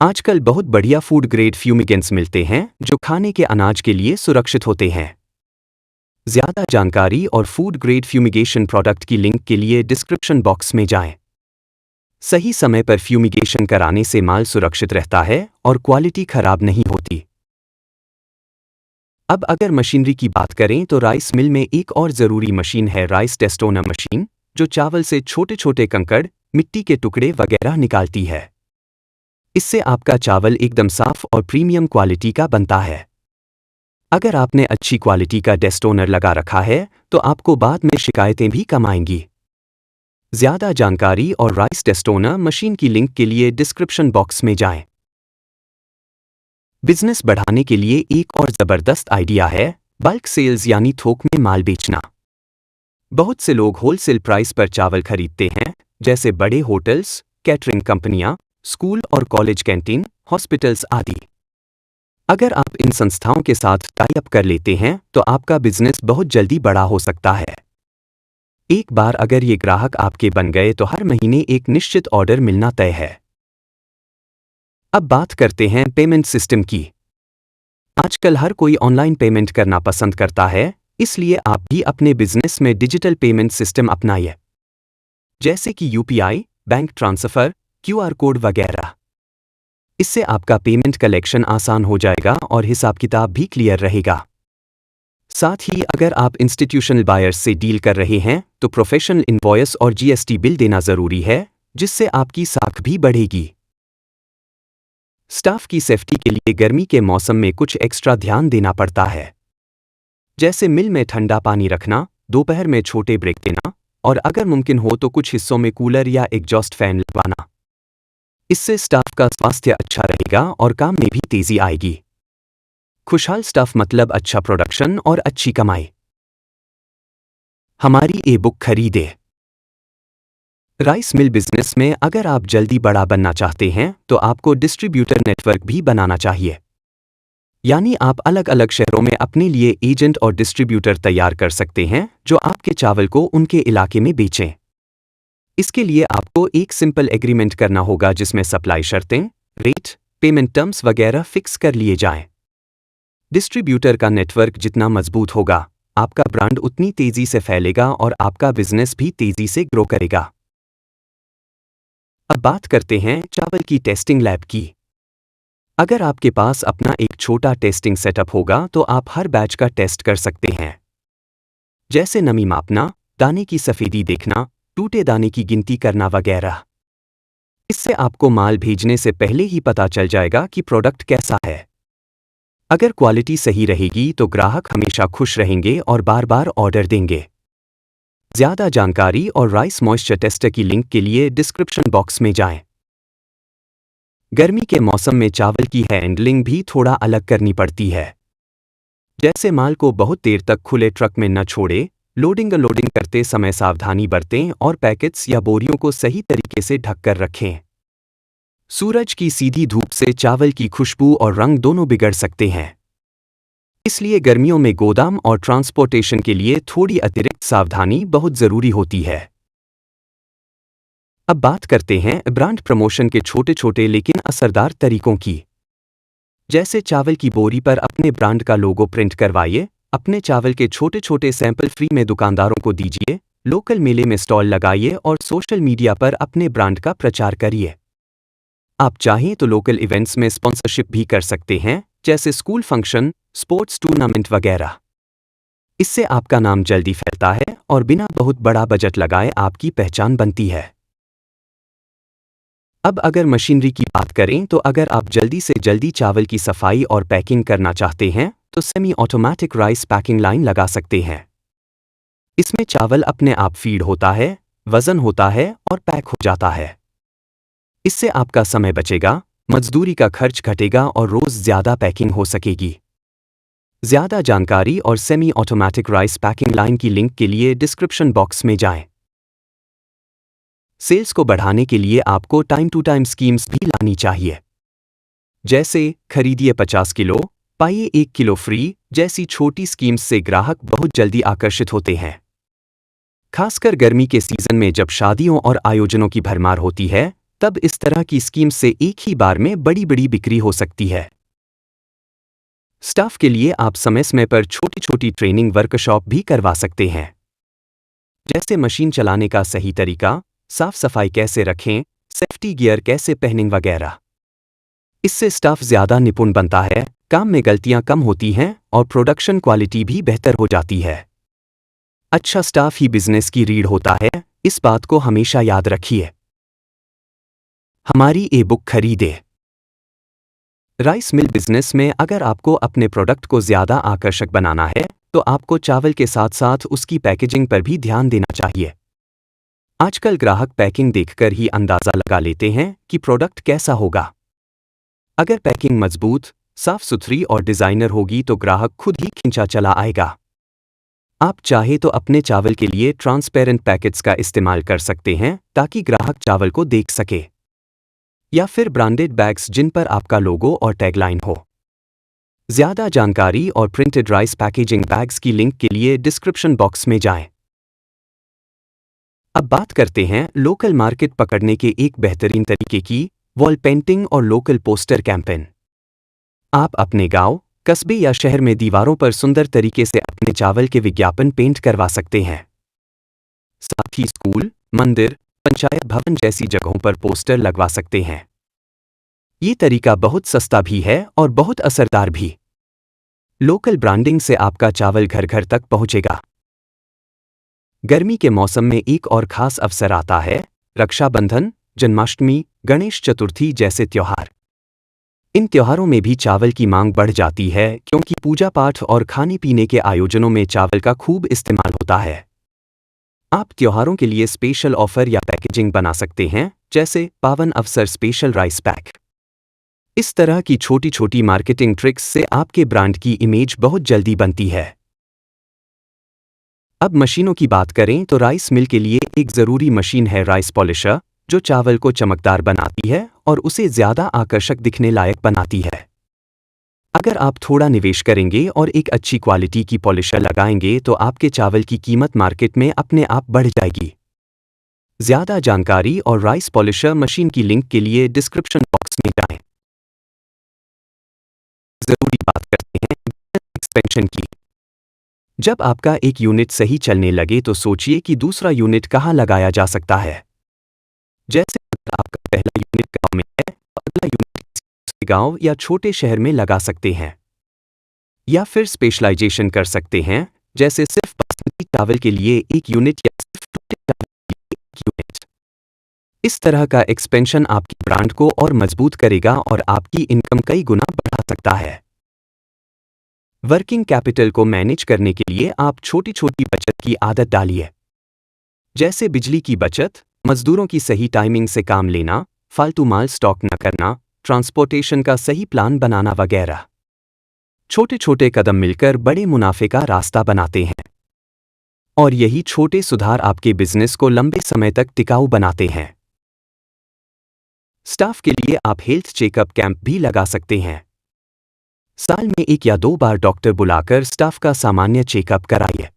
आजकल बहुत बढ़िया फूड ग्रेड फ्यूमिगेंट्स मिलते हैं जो खाने के अनाज के लिए सुरक्षित होते हैं। ज्यादा जानकारी और फूड ग्रेड फ्यूमिगेशन प्रोडक्ट की लिंक के लिए डिस्क्रिप्शन बॉक्स में जाएं। सही समय पर फ्यूमिगेशन कराने से माल सुरक्षित रहता है और क्वालिटी खराब नहीं होती। अब अगर मशीनरी की बात करें तो राइस मिल में एक और जरूरी मशीन है राइस टेस्टोनर मशीन, जो चावल से छोटे छोटे कंकड़, मिट्टी के टुकड़े वगैरह निकालती है। इससे आपका चावल एकदम साफ और प्रीमियम क्वालिटी का बनता है। अगर आपने अच्छी क्वालिटी का डेस्टोनर लगा रखा है तो आपको बाद में शिकायतें भी कम आएंगी। ज्यादा जानकारी और राइस डेस्टोनर मशीन की लिंक के लिए डिस्क्रिप्शन बॉक्स में जाएं। बिजनेस बढ़ाने के लिए एक और जबरदस्त आइडिया है बल्क सेल्स यानी थोक में माल बेचना। बहुत से लोग होलसेल प्राइस पर चावल खरीदते हैं, जैसे बड़े होटल्स, कैटरिंग कंपनियां, स्कूल और कॉलेज कैंटीन, हॉस्पिटल्स आदि। अगर आप इन संस्थाओं के साथ टाई अप कर लेते हैं तो आपका बिजनेस बहुत जल्दी बड़ा हो सकता है। एक बार अगर ये ग्राहक आपके बन गए तो हर महीने एक निश्चित ऑर्डर मिलना तय है। अब बात करते हैं पेमेंट सिस्टम की। आजकल हर कोई ऑनलाइन पेमेंट करना पसंद करता है, इसलिए आप भी अपने बिजनेस में डिजिटल पेमेंट सिस्टम अपनाइए, जैसे कि UPI, bank transfer, QR code वगैरह। इससे आपका पेमेंट कलेक्शन आसान हो जाएगा और हिसाब किताब भी क्लियर रहेगा। साथ ही अगर आप इंस्टीट्यूशनल बायर्स से डील कर रहे हैं तो प्रोफेशनल इनवॉइस और GST बिल देना जरूरी है, जिससे आपकी साख भी बढ़ेगी। स्टाफ की सेफ्टी के लिए गर्मी के मौसम में कुछ एक्स्ट्रा ध्यान देना पड़ता है, जैसे मिल में ठंडा पानी रखना, दोपहर में छोटे ब्रेक देना और अगर मुमकिन हो तो कुछ हिस्सों में कूलर या एग्जॉस्ट फैन लगवाना। इससे स्टाफ का स्वास्थ्य अच्छा रहेगा और काम में भी तेजी आएगी। खुशहाल स्टाफ मतलब अच्छा प्रोडक्शन और अच्छी कमाई। हमारी ई-बुक खरीदें। राइस मिल बिजनेस में अगर आप जल्दी बड़ा बनना चाहते हैं तो आपको डिस्ट्रीब्यूटर नेटवर्क भी बनाना चाहिए, यानी आप अलग अलग शहरों में अपने लिए एजेंट और डिस्ट्रीब्यूटर तैयार कर सकते हैं जो आपके चावल को उनके इलाके में बेचें। इसके लिए आपको एक सिंपल एग्रीमेंट करना होगा जिसमें सप्लाई शर्तें, रेट, पेमेंट टर्म्स वगैरह फिक्स कर लिए जाएं। डिस्ट्रीब्यूटर का नेटवर्क जितना मजबूत होगा, आपका ब्रांड उतनी तेजी से फैलेगा और आपका बिजनेस भी तेजी से ग्रो करेगा। अब बात करते हैं चावल की टेस्टिंग लैब की। अगर आपके पास अपना एक छोटा टेस्टिंग सेटअप होगा तो आप हर बैच का टेस्ट कर सकते हैं, जैसे नमी मापना, दाने की सफेदी देखना, टूटे दाने की गिनती करना वगैरह। इससे आपको माल भेजने से पहले ही पता चल जाएगा कि प्रोडक्ट कैसा है। अगर क्वालिटी सही रहेगी तो ग्राहक हमेशा खुश रहेंगे और बार बार ऑर्डर देंगे। ज्यादा जानकारी और राइस मॉइस्चर टेस्टर की लिंक के लिए डिस्क्रिप्शन बॉक्स में जाएं। गर्मी के मौसम में चावल की हैंडलिंग भी थोड़ा अलग करनी पड़ती है, जैसे माल को बहुत देर तक खुले ट्रक में न छोड़े, लोडिंग अनलोडिंग करते समय सावधानी बरतें और पैकेट्स या बोरियों को सही तरीके से ढककर रखें। सूरज की सीधी धूप से चावल की खुशबू और रंग दोनों बिगड़ सकते हैं, इसलिए गर्मियों में गोदाम और ट्रांसपोर्टेशन के लिए थोड़ी अतिरिक्त सावधानी बहुत जरूरी होती है। अब बात करते हैं ब्रांड प्रमोशन के छोटे छोटे लेकिन असरदार तरीकों की। जैसे चावल की बोरी पर अपने ब्रांड का लोगो प्रिंट करवाइए, अपने चावल के छोटे छोटे सैंपल फ्री में दुकानदारों को दीजिए, लोकल मेले में स्टॉल लगाइए और सोशल मीडिया पर अपने ब्रांड का प्रचार करिए। आप चाहें तो लोकल इवेंट्स में स्पॉन्सरशिप भी कर सकते हैं, जैसे स्कूल फंक्शन, स्पोर्ट्स टूर्नामेंट वगैरह। इससे आपका नाम जल्दी फैलता है और बिना बहुत बड़ा बजट लगाए आपकी पहचान बनती है। अब अगर मशीनरी की बात करें तो अगर आप जल्दी से जल्दी चावल की सफाई और पैकिंग करना चाहते हैं तो semi automatic rice packing line लगा सकते हैं। इसमें चावल अपने आप फीड होता है, वजन होता है और पैक हो जाता है। इससे आपका समय बचेगा, मजदूरी का खर्च घटेगा और रोज ज्यादा पैकिंग हो सकेगी। ज्यादा जानकारी और semi automatic rice packing line की लिंक के लिए डिस्क्रिप्शन बॉक्स में जाएं। सेल्स को बढ़ाने के लिए आपको टाइम टू टाइम स्कीम्स भी लानी चाहिए, जैसे खरीदिए 50 किलो, पाइए 1 किलो फ्री जैसी छोटी स्कीम्स से ग्राहक बहुत जल्दी आकर्षित होते हैं। खासकर गर्मी के सीजन में जब शादियों और आयोजनों की भरमार होती है, तब इस तरह की स्कीम से एक ही बार में बड़ी बड़ी बिक्री हो सकती है। स्टाफ के लिए आप समय समय पर छोटी छोटी ट्रेनिंग वर्कशॉप भी करवा सकते हैं, जैसे मशीन चलाने का सही तरीका, साफ सफाई कैसे रखें, सेफ्टी गियर कैसे पहनें वगैरह। इससे स्टाफ ज्यादा निपुण बनता है, काम में गलतियां कम होती हैं और प्रोडक्शन क्वालिटी भी बेहतर हो जाती है। अच्छा स्टाफ ही बिजनेस की रीढ़ होता है, इस बात को हमेशा याद रखिए। हमारी ई बुक खरीदें। राइस मिल बिजनेस में अगर आपको अपने प्रोडक्ट को ज्यादा आकर्षक बनाना है तो आपको चावल के साथ साथ उसकी पैकेजिंग पर भी ध्यान देना चाहिए। आजकल ग्राहक पैकिंग देखकर ही अंदाजा लगा लेते हैं कि प्रोडक्ट कैसा होगा। अगर पैकिंग मजबूत, साफ सुथरी और डिजाइनर होगी तो ग्राहक खुद ही खींचा चला आएगा। आप चाहे तो अपने चावल के लिए ट्रांसपेरेंट पैकेट्स का इस्तेमाल कर सकते हैं ताकि ग्राहक चावल को देख सके, या फिर ब्रांडेड बैग्स जिन पर आपका लोगो और टैगलाइन हो। ज्यादा जानकारी और प्रिंटेड राइस पैकेजिंग बैग्स की लिंक के लिए डिस्क्रिप्शन बॉक्स में जाएं। अब बात करते हैं लोकल मार्केट पकड़ने के एक बेहतरीन तरीके की, वॉल पेंटिंग और लोकल पोस्टर कैंपेन। आप अपने गांव, कस्बे या शहर में दीवारों पर सुंदर तरीके से अपने चावल के विज्ञापन पेंट करवा सकते हैं। साथ ही स्कूल, मंदिर, पंचायत भवन जैसी जगहों पर पोस्टर लगवा सकते हैं। ये तरीका बहुत सस्ता भी है और बहुत असरदार भी। लोकल ब्रांडिंग से आपका चावल घर घर तक पहुंचेगा। गर्मी के मौसम में एक और खास अवसर आता है, रक्षाबंधन, जन्माष्टमी, गणेश चतुर्थी जैसे त्योहार। इन त्योहारों में भी चावल की मांग बढ़ जाती है क्योंकि पूजा पाठ और खाने पीने के आयोजनों में चावल का खूब इस्तेमाल होता है। आप त्योहारों के लिए स्पेशल ऑफर या पैकेजिंग बना सकते हैं, जैसे पावन अवसर स्पेशल राइस पैक। इस तरह की छोटी छोटी मार्केटिंग ट्रिक्स से आपके ब्रांड की इमेज बहुत जल्दी बनती है। अब मशीनों की बात करें तो राइस मिल के लिए एक ज़रूरी मशीन है राइस पॉलिशर, जो चावल को चमकदार बनाती है और उसे ज़्यादा आकर्षक दिखने लायक बनाती है। अगर आप थोड़ा निवेश करेंगे और एक अच्छी क्वालिटी की पॉलिशर लगाएंगे तो आपके चावल की कीमत मार्केट में अपने आप बढ़ जाएगी। ज़्यादा जानकारी और राइस पॉलिशर मशीन की लिंक के लिए डिस्क्रिप्शन बॉक्स में जाएं। ऑटोमेशन की। जब आपका एक यूनिट सही चलने लगे तो सोचिए कि दूसरा यूनिट कहाँ लगाया जा सकता है। जैसे अगर आपका पहला यूनिट गांव में है तो अगला यूनिट किसी दूसरे गांव या छोटे शहर में लगा सकते हैं। या फिर स्पेशलाइजेशन कर सकते हैं, जैसे सिर्फ बासमती चावल के लिए एक यूनिट या सिर्फ टूटे चावल के लिए एक यूनिट। इस तरह का एक्सपेंशन आपकी ब्रांड को और मजबूत करेगा और आपकी इनकम कई गुना बढ़ा सकता है। वर्किंग कैपिटल को मैनेज करने के लिए आप छोटी छोटी बचत की आदत डालिए, जैसे बिजली की बचत, मजदूरों की सही टाइमिंग से काम लेना, फालतू माल स्टॉक न करना, ट्रांसपोर्टेशन का सही प्लान बनाना वगैरह। छोटे छोटे कदम मिलकर बड़े मुनाफे का रास्ता बनाते हैं और यही छोटे सुधार आपके बिजनेस को लंबे समय तक टिकाऊ बनाते हैं। स्टाफ के लिए आप हेल्थ चेकअप कैंप भी लगा सकते हैं। साल में 1 या 2 बार डॉक्टर बुलाकर स्टाफ का सामान्य चेकअप कराइए।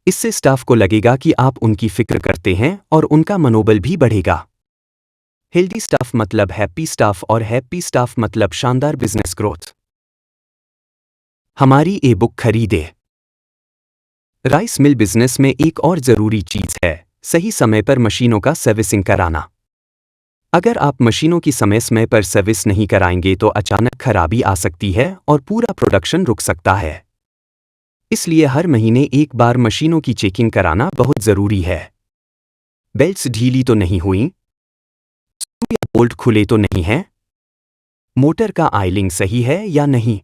इससे स्टाफ को लगेगा कि आप उनकी फिक्र करते हैं और उनका मनोबल भी बढ़ेगा। हेल्दी स्टाफ मतलब हैप्पी स्टाफ और हैप्पी स्टाफ मतलब शानदार बिजनेस ग्रोथ। हमारी ई बुक खरीदे। राइस मिल बिजनेस में एक और जरूरी चीज है सही समय पर मशीनों का सर्विसिंग कराना। अगर आप मशीनों की समय समय पर सर्विस नहीं कराएंगे तो अचानक खराबी आ सकती है और पूरा प्रोडक्शन रुक सकता है। इसलिए हर महीने एक बार मशीनों की चेकिंग कराना बहुत जरूरी है। बेल्ट्स ढीली तो नहीं हुई, स्क्रू या बोल्ट खुले तो नहीं हैं, मोटर का आयलिंग सही है या नहीं,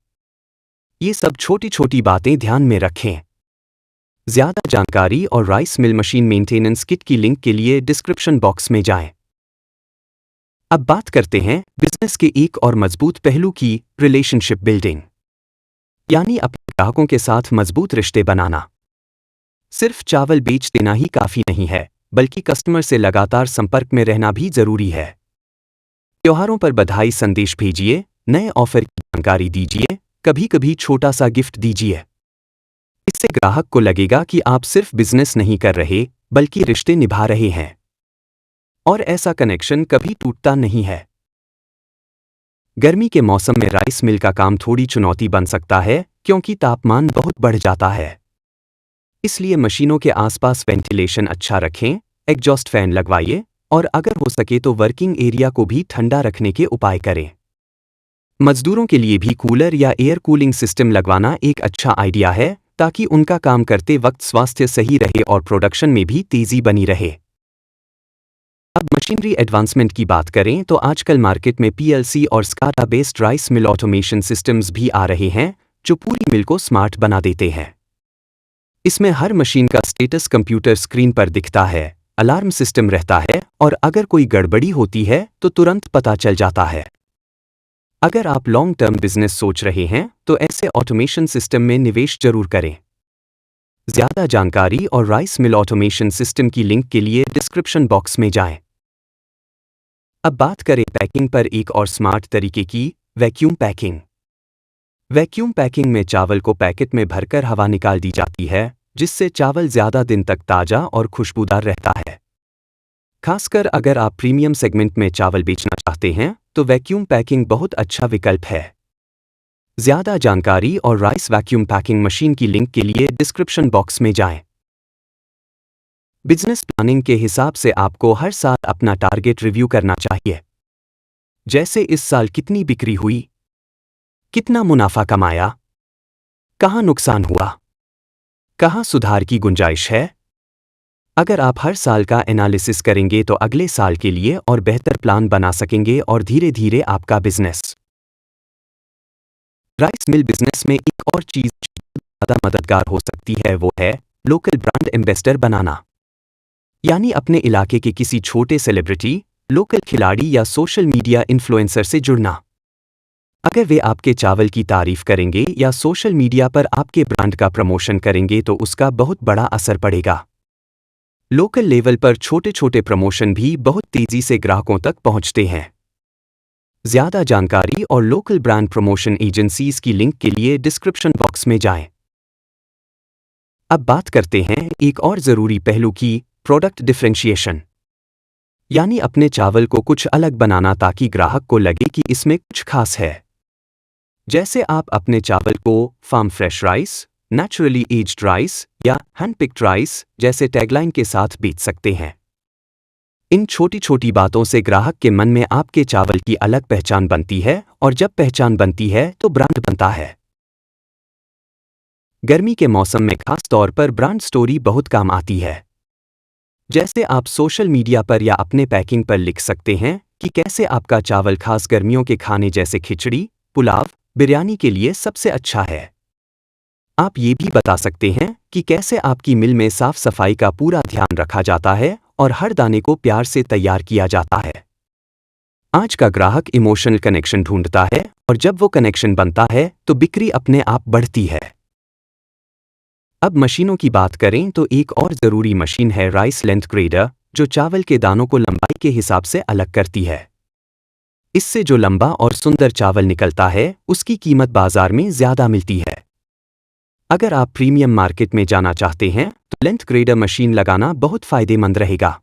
ये सब छोटी छोटी बातें ध्यान में रखें। ज्यादा जानकारी और rice mill machine maintenance kit की लिंक के लिए डिस्क्रिप्शन बॉक्स में जाएं। अब बात करते हैं बिजनेस के एक और मजबूत पहलू की, रिलेशनशिप बिल्डिंग, यानी अपने ग्राहकों के साथ मजबूत रिश्ते बनाना। सिर्फ चावल बेच देना ही काफी नहीं है, बल्कि कस्टमर से लगातार संपर्क में रहना भी जरूरी है। त्योहारों पर बधाई संदेश भेजिए, नए ऑफर की जानकारी दीजिए, कभी कभी छोटा सा गिफ्ट दीजिए। इससे ग्राहक को लगेगा कि आप सिर्फ बिजनेस नहीं कर रहे बल्कि रिश्ते निभा रहे हैं, और ऐसा कनेक्शन कभी टूटता नहीं है। गर्मी के मौसम में राइस मिल का काम थोड़ी चुनौती बन सकता है क्योंकि तापमान बहुत बढ़ जाता है। इसलिए मशीनों के आसपास वेंटिलेशन अच्छा रखें, एग्जॉस्ट फैन लगवाइए और अगर हो सके तो वर्किंग एरिया को भी ठंडा रखने के उपाय करें। मजदूरों के लिए भी कूलर या एयर कूलिंग सिस्टम लगवाना एक अच्छा आइडिया है ताकि उनका काम करते वक्त स्वास्थ्य सही रहे और प्रोडक्शन में भी तेजी बनी रहे। अब मशीनरी एडवांसमेंट की बात करें तो आजकल मार्केट में पीएलसी और SCADA based rice mill automation systems भी आ रहे हैं जो पूरी मिल को स्मार्ट बना देते हैं। इसमें हर मशीन का स्टेटस कंप्यूटर स्क्रीन पर दिखता है, अलार्म सिस्टम रहता है और अगर कोई गड़बड़ी होती है तो तुरंत पता चल जाता है। अगर आप लॉन्ग टर्म बिजनेस सोच रहे हैं तो ऐसे ऑटोमेशन सिस्टम में निवेश जरूर करें। ज्यादा जानकारी और राइस मिल ऑटोमेशन सिस्टम की लिंक के लिए डिस्क्रिप्शन बॉक्स में जाएं। अब बात करें पैकिंग पर एक और स्मार्ट तरीके की, वैक्यूम पैकिंग। वैक्यूम पैकिंग में चावल को पैकेट में भरकर हवा निकाल दी जाती है, जिससे चावल ज्यादा दिन तक ताजा और खुशबूदार रहता है। खासकर अगर आप प्रीमियम सेगमेंट में चावल बेचना चाहते हैं तो वैक्यूम पैकिंग बहुत अच्छा विकल्प है। ज्यादा जानकारी और राइस वैक्यूम पैकिंग मशीन की लिंक के लिए डिस्क्रिप्शन बॉक्स में जाएं। बिजनेस प्लानिंग के हिसाब से आपको हर साल अपना टारगेट रिव्यू करना चाहिए, जैसे इस साल कितनी बिक्री हुई, कितना मुनाफा कमाया, कहाँ नुकसान हुआ, कहाँ सुधार की गुंजाइश है। अगर आप हर साल का एनालिसिस करेंगे तो अगले साल के लिए और बेहतर प्लान बना सकेंगे और धीरे धीरे आपका बिजनेस। राइस मिल बिजनेस में एक और चीज ज्यादा मददगार हो सकती है, वो है लोकल ब्रांड एम्बेसडर बनाना, यानी अपने इलाके के किसी छोटे सेलिब्रिटी, लोकल खिलाड़ी या सोशल मीडिया इन्फ्लुएंसर से जुड़ना। अगर वे आपके चावल की तारीफ करेंगे या सोशल मीडिया पर आपके ब्रांड का प्रमोशन करेंगे तो उसका बहुत बड़ा असर पड़ेगा। लोकल लेवल पर छोटे छोटे प्रमोशन भी बहुत तेजी से ग्राहकों तक पहुंचते हैं। ज्यादा जानकारी और लोकल ब्रांड प्रमोशन एजेंसीज की लिंक के लिए डिस्क्रिप्शन बॉक्स में जाएं। अब बात करते हैं एक और जरूरी पहलू की, प्रोडक्ट डिफरेंशिएशन, यानी अपने चावल को कुछ अलग बनाना ताकि ग्राहक को लगे कि इसमें कुछ खास है। जैसे आप अपने चावल को farm fresh rice, naturally aged rice या हैंड पिक्ड राइस जैसे टैगलाइन के साथ बेच सकते हैं। इन छोटी छोटी बातों से ग्राहक के मन में आपके चावल की अलग पहचान बनती है, और जब पहचान बनती है तो ब्रांड बनता है। गर्मी के मौसम में खास तौर पर ब्रांड स्टोरी बहुत काम आती है। जैसे आप सोशल मीडिया पर या अपने पैकिंग पर लिख सकते हैं कि कैसे आपका चावल खास गर्मियों के खाने जैसे खिचड़ी, पुलाव, बिरयानी के लिए सबसे अच्छा है। आप ये भी बता सकते हैं कि कैसे आपकी मिल में साफ सफाई का पूरा ध्यान रखा जाता है और हर दाने को प्यार से तैयार किया जाता है। आज का ग्राहक इमोशनल कनेक्शन ढूंढता है, और जब वो कनेक्शन बनता है तो बिक्री अपने आप बढ़ती है। अब मशीनों की बात करें तो एक और ज़रूरी मशीन है राइस लेंथ ग्रेडर, जो चावल के दानों को लंबाई के हिसाब से अलग करती है। इससे जो लंबा और सुंदर चावल निकलता है उसकी कीमत बाजार में ज़्यादा मिलती है। अगर आप प्रीमियम मार्केट में जाना चाहते हैं तो लेंथ ग्रेडर मशीन लगाना बहुत फायदेमंद रहेगा।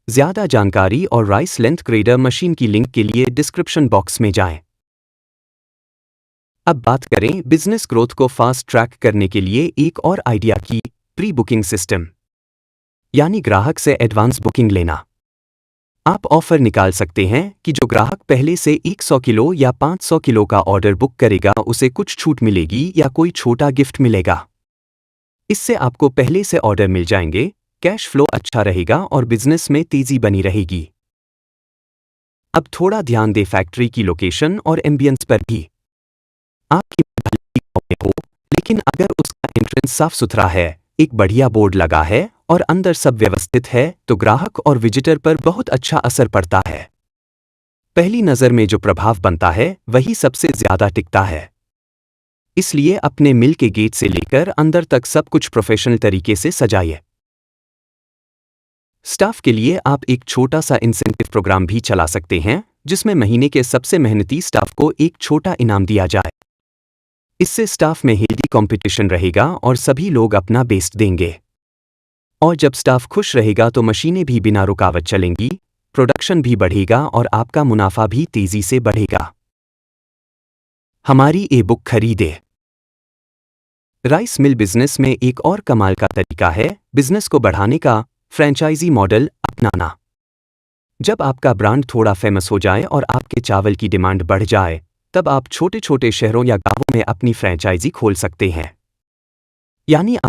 ज़्यादा जानकारी और राइस लेंथ ग्रेडर मशीन की लिंक के लिए डिस्क्रिप्शन बॉक्स में जाएं। अब बात करें बिजनेस ग्रोथ को फास्ट ट्रैक करने के लिए एक और आइडिया की, प्री बुकिंग सिस्टम, यानी ग्राहक से एडवांस बुकिंग लेना। आप ऑफर निकाल सकते हैं कि जो ग्राहक पहले से 100 किलो या 500 किलो का ऑर्डर बुक करेगा उसे कुछ छूट मिलेगी या कोई छोटा गिफ्ट मिलेगा। इससे आपको पहले से ऑर्डर मिल जाएंगे, कैश फ्लो अच्छा रहेगा और बिजनेस में तेजी बनी रहेगी। अब थोड़ा ध्यान दें फैक्ट्री की लोकेशन और एम्बियंस पर भी। आपकी भले गांव में हो, लेकिन अगर उसका एंट्रेंस साफ सुथरा है, एक बढ़िया बोर्ड लगा है और अंदर सब व्यवस्थित है तो ग्राहक और विजिटर पर बहुत अच्छा असर पड़ता है। पहली नज़र में जो प्रभाव बनता है वही सबसे ज्यादा टिकता है। इसलिए अपने मिल के गेट से लेकर अंदर तक सब कुछ प्रोफेशनल तरीके से सजाइए। स्टाफ के लिए आप एक छोटा सा इंसेंटिव प्रोग्राम भी चला सकते हैं, जिसमें महीने के सबसे मेहनती स्टाफ को एक छोटा इनाम दिया जाए। इससे स्टाफ में हेल्दी कंपटीशन रहेगा और सभी लोग अपना बेस्ट देंगे। और जब स्टाफ खुश रहेगा तो मशीनें भी बिना रुकावट चलेंगी, प्रोडक्शन भी बढ़ेगा और आपका मुनाफा भी तेजी से बढ़ेगा। हमारी ई बुक खरीदे। राइस मिल बिजनेस में एक और कमाल का तरीका है बिजनेस को बढ़ाने का, फ्रेंचाइजी मॉडल अपनाना। जब आपका ब्रांड थोड़ा फेमस हो जाए और आपके चावल की डिमांड बढ़ जाए, तब आप छोटे छोटे शहरों या गांवों में अपनी फ्रेंचाइजी खोल सकते हैं। यानी आप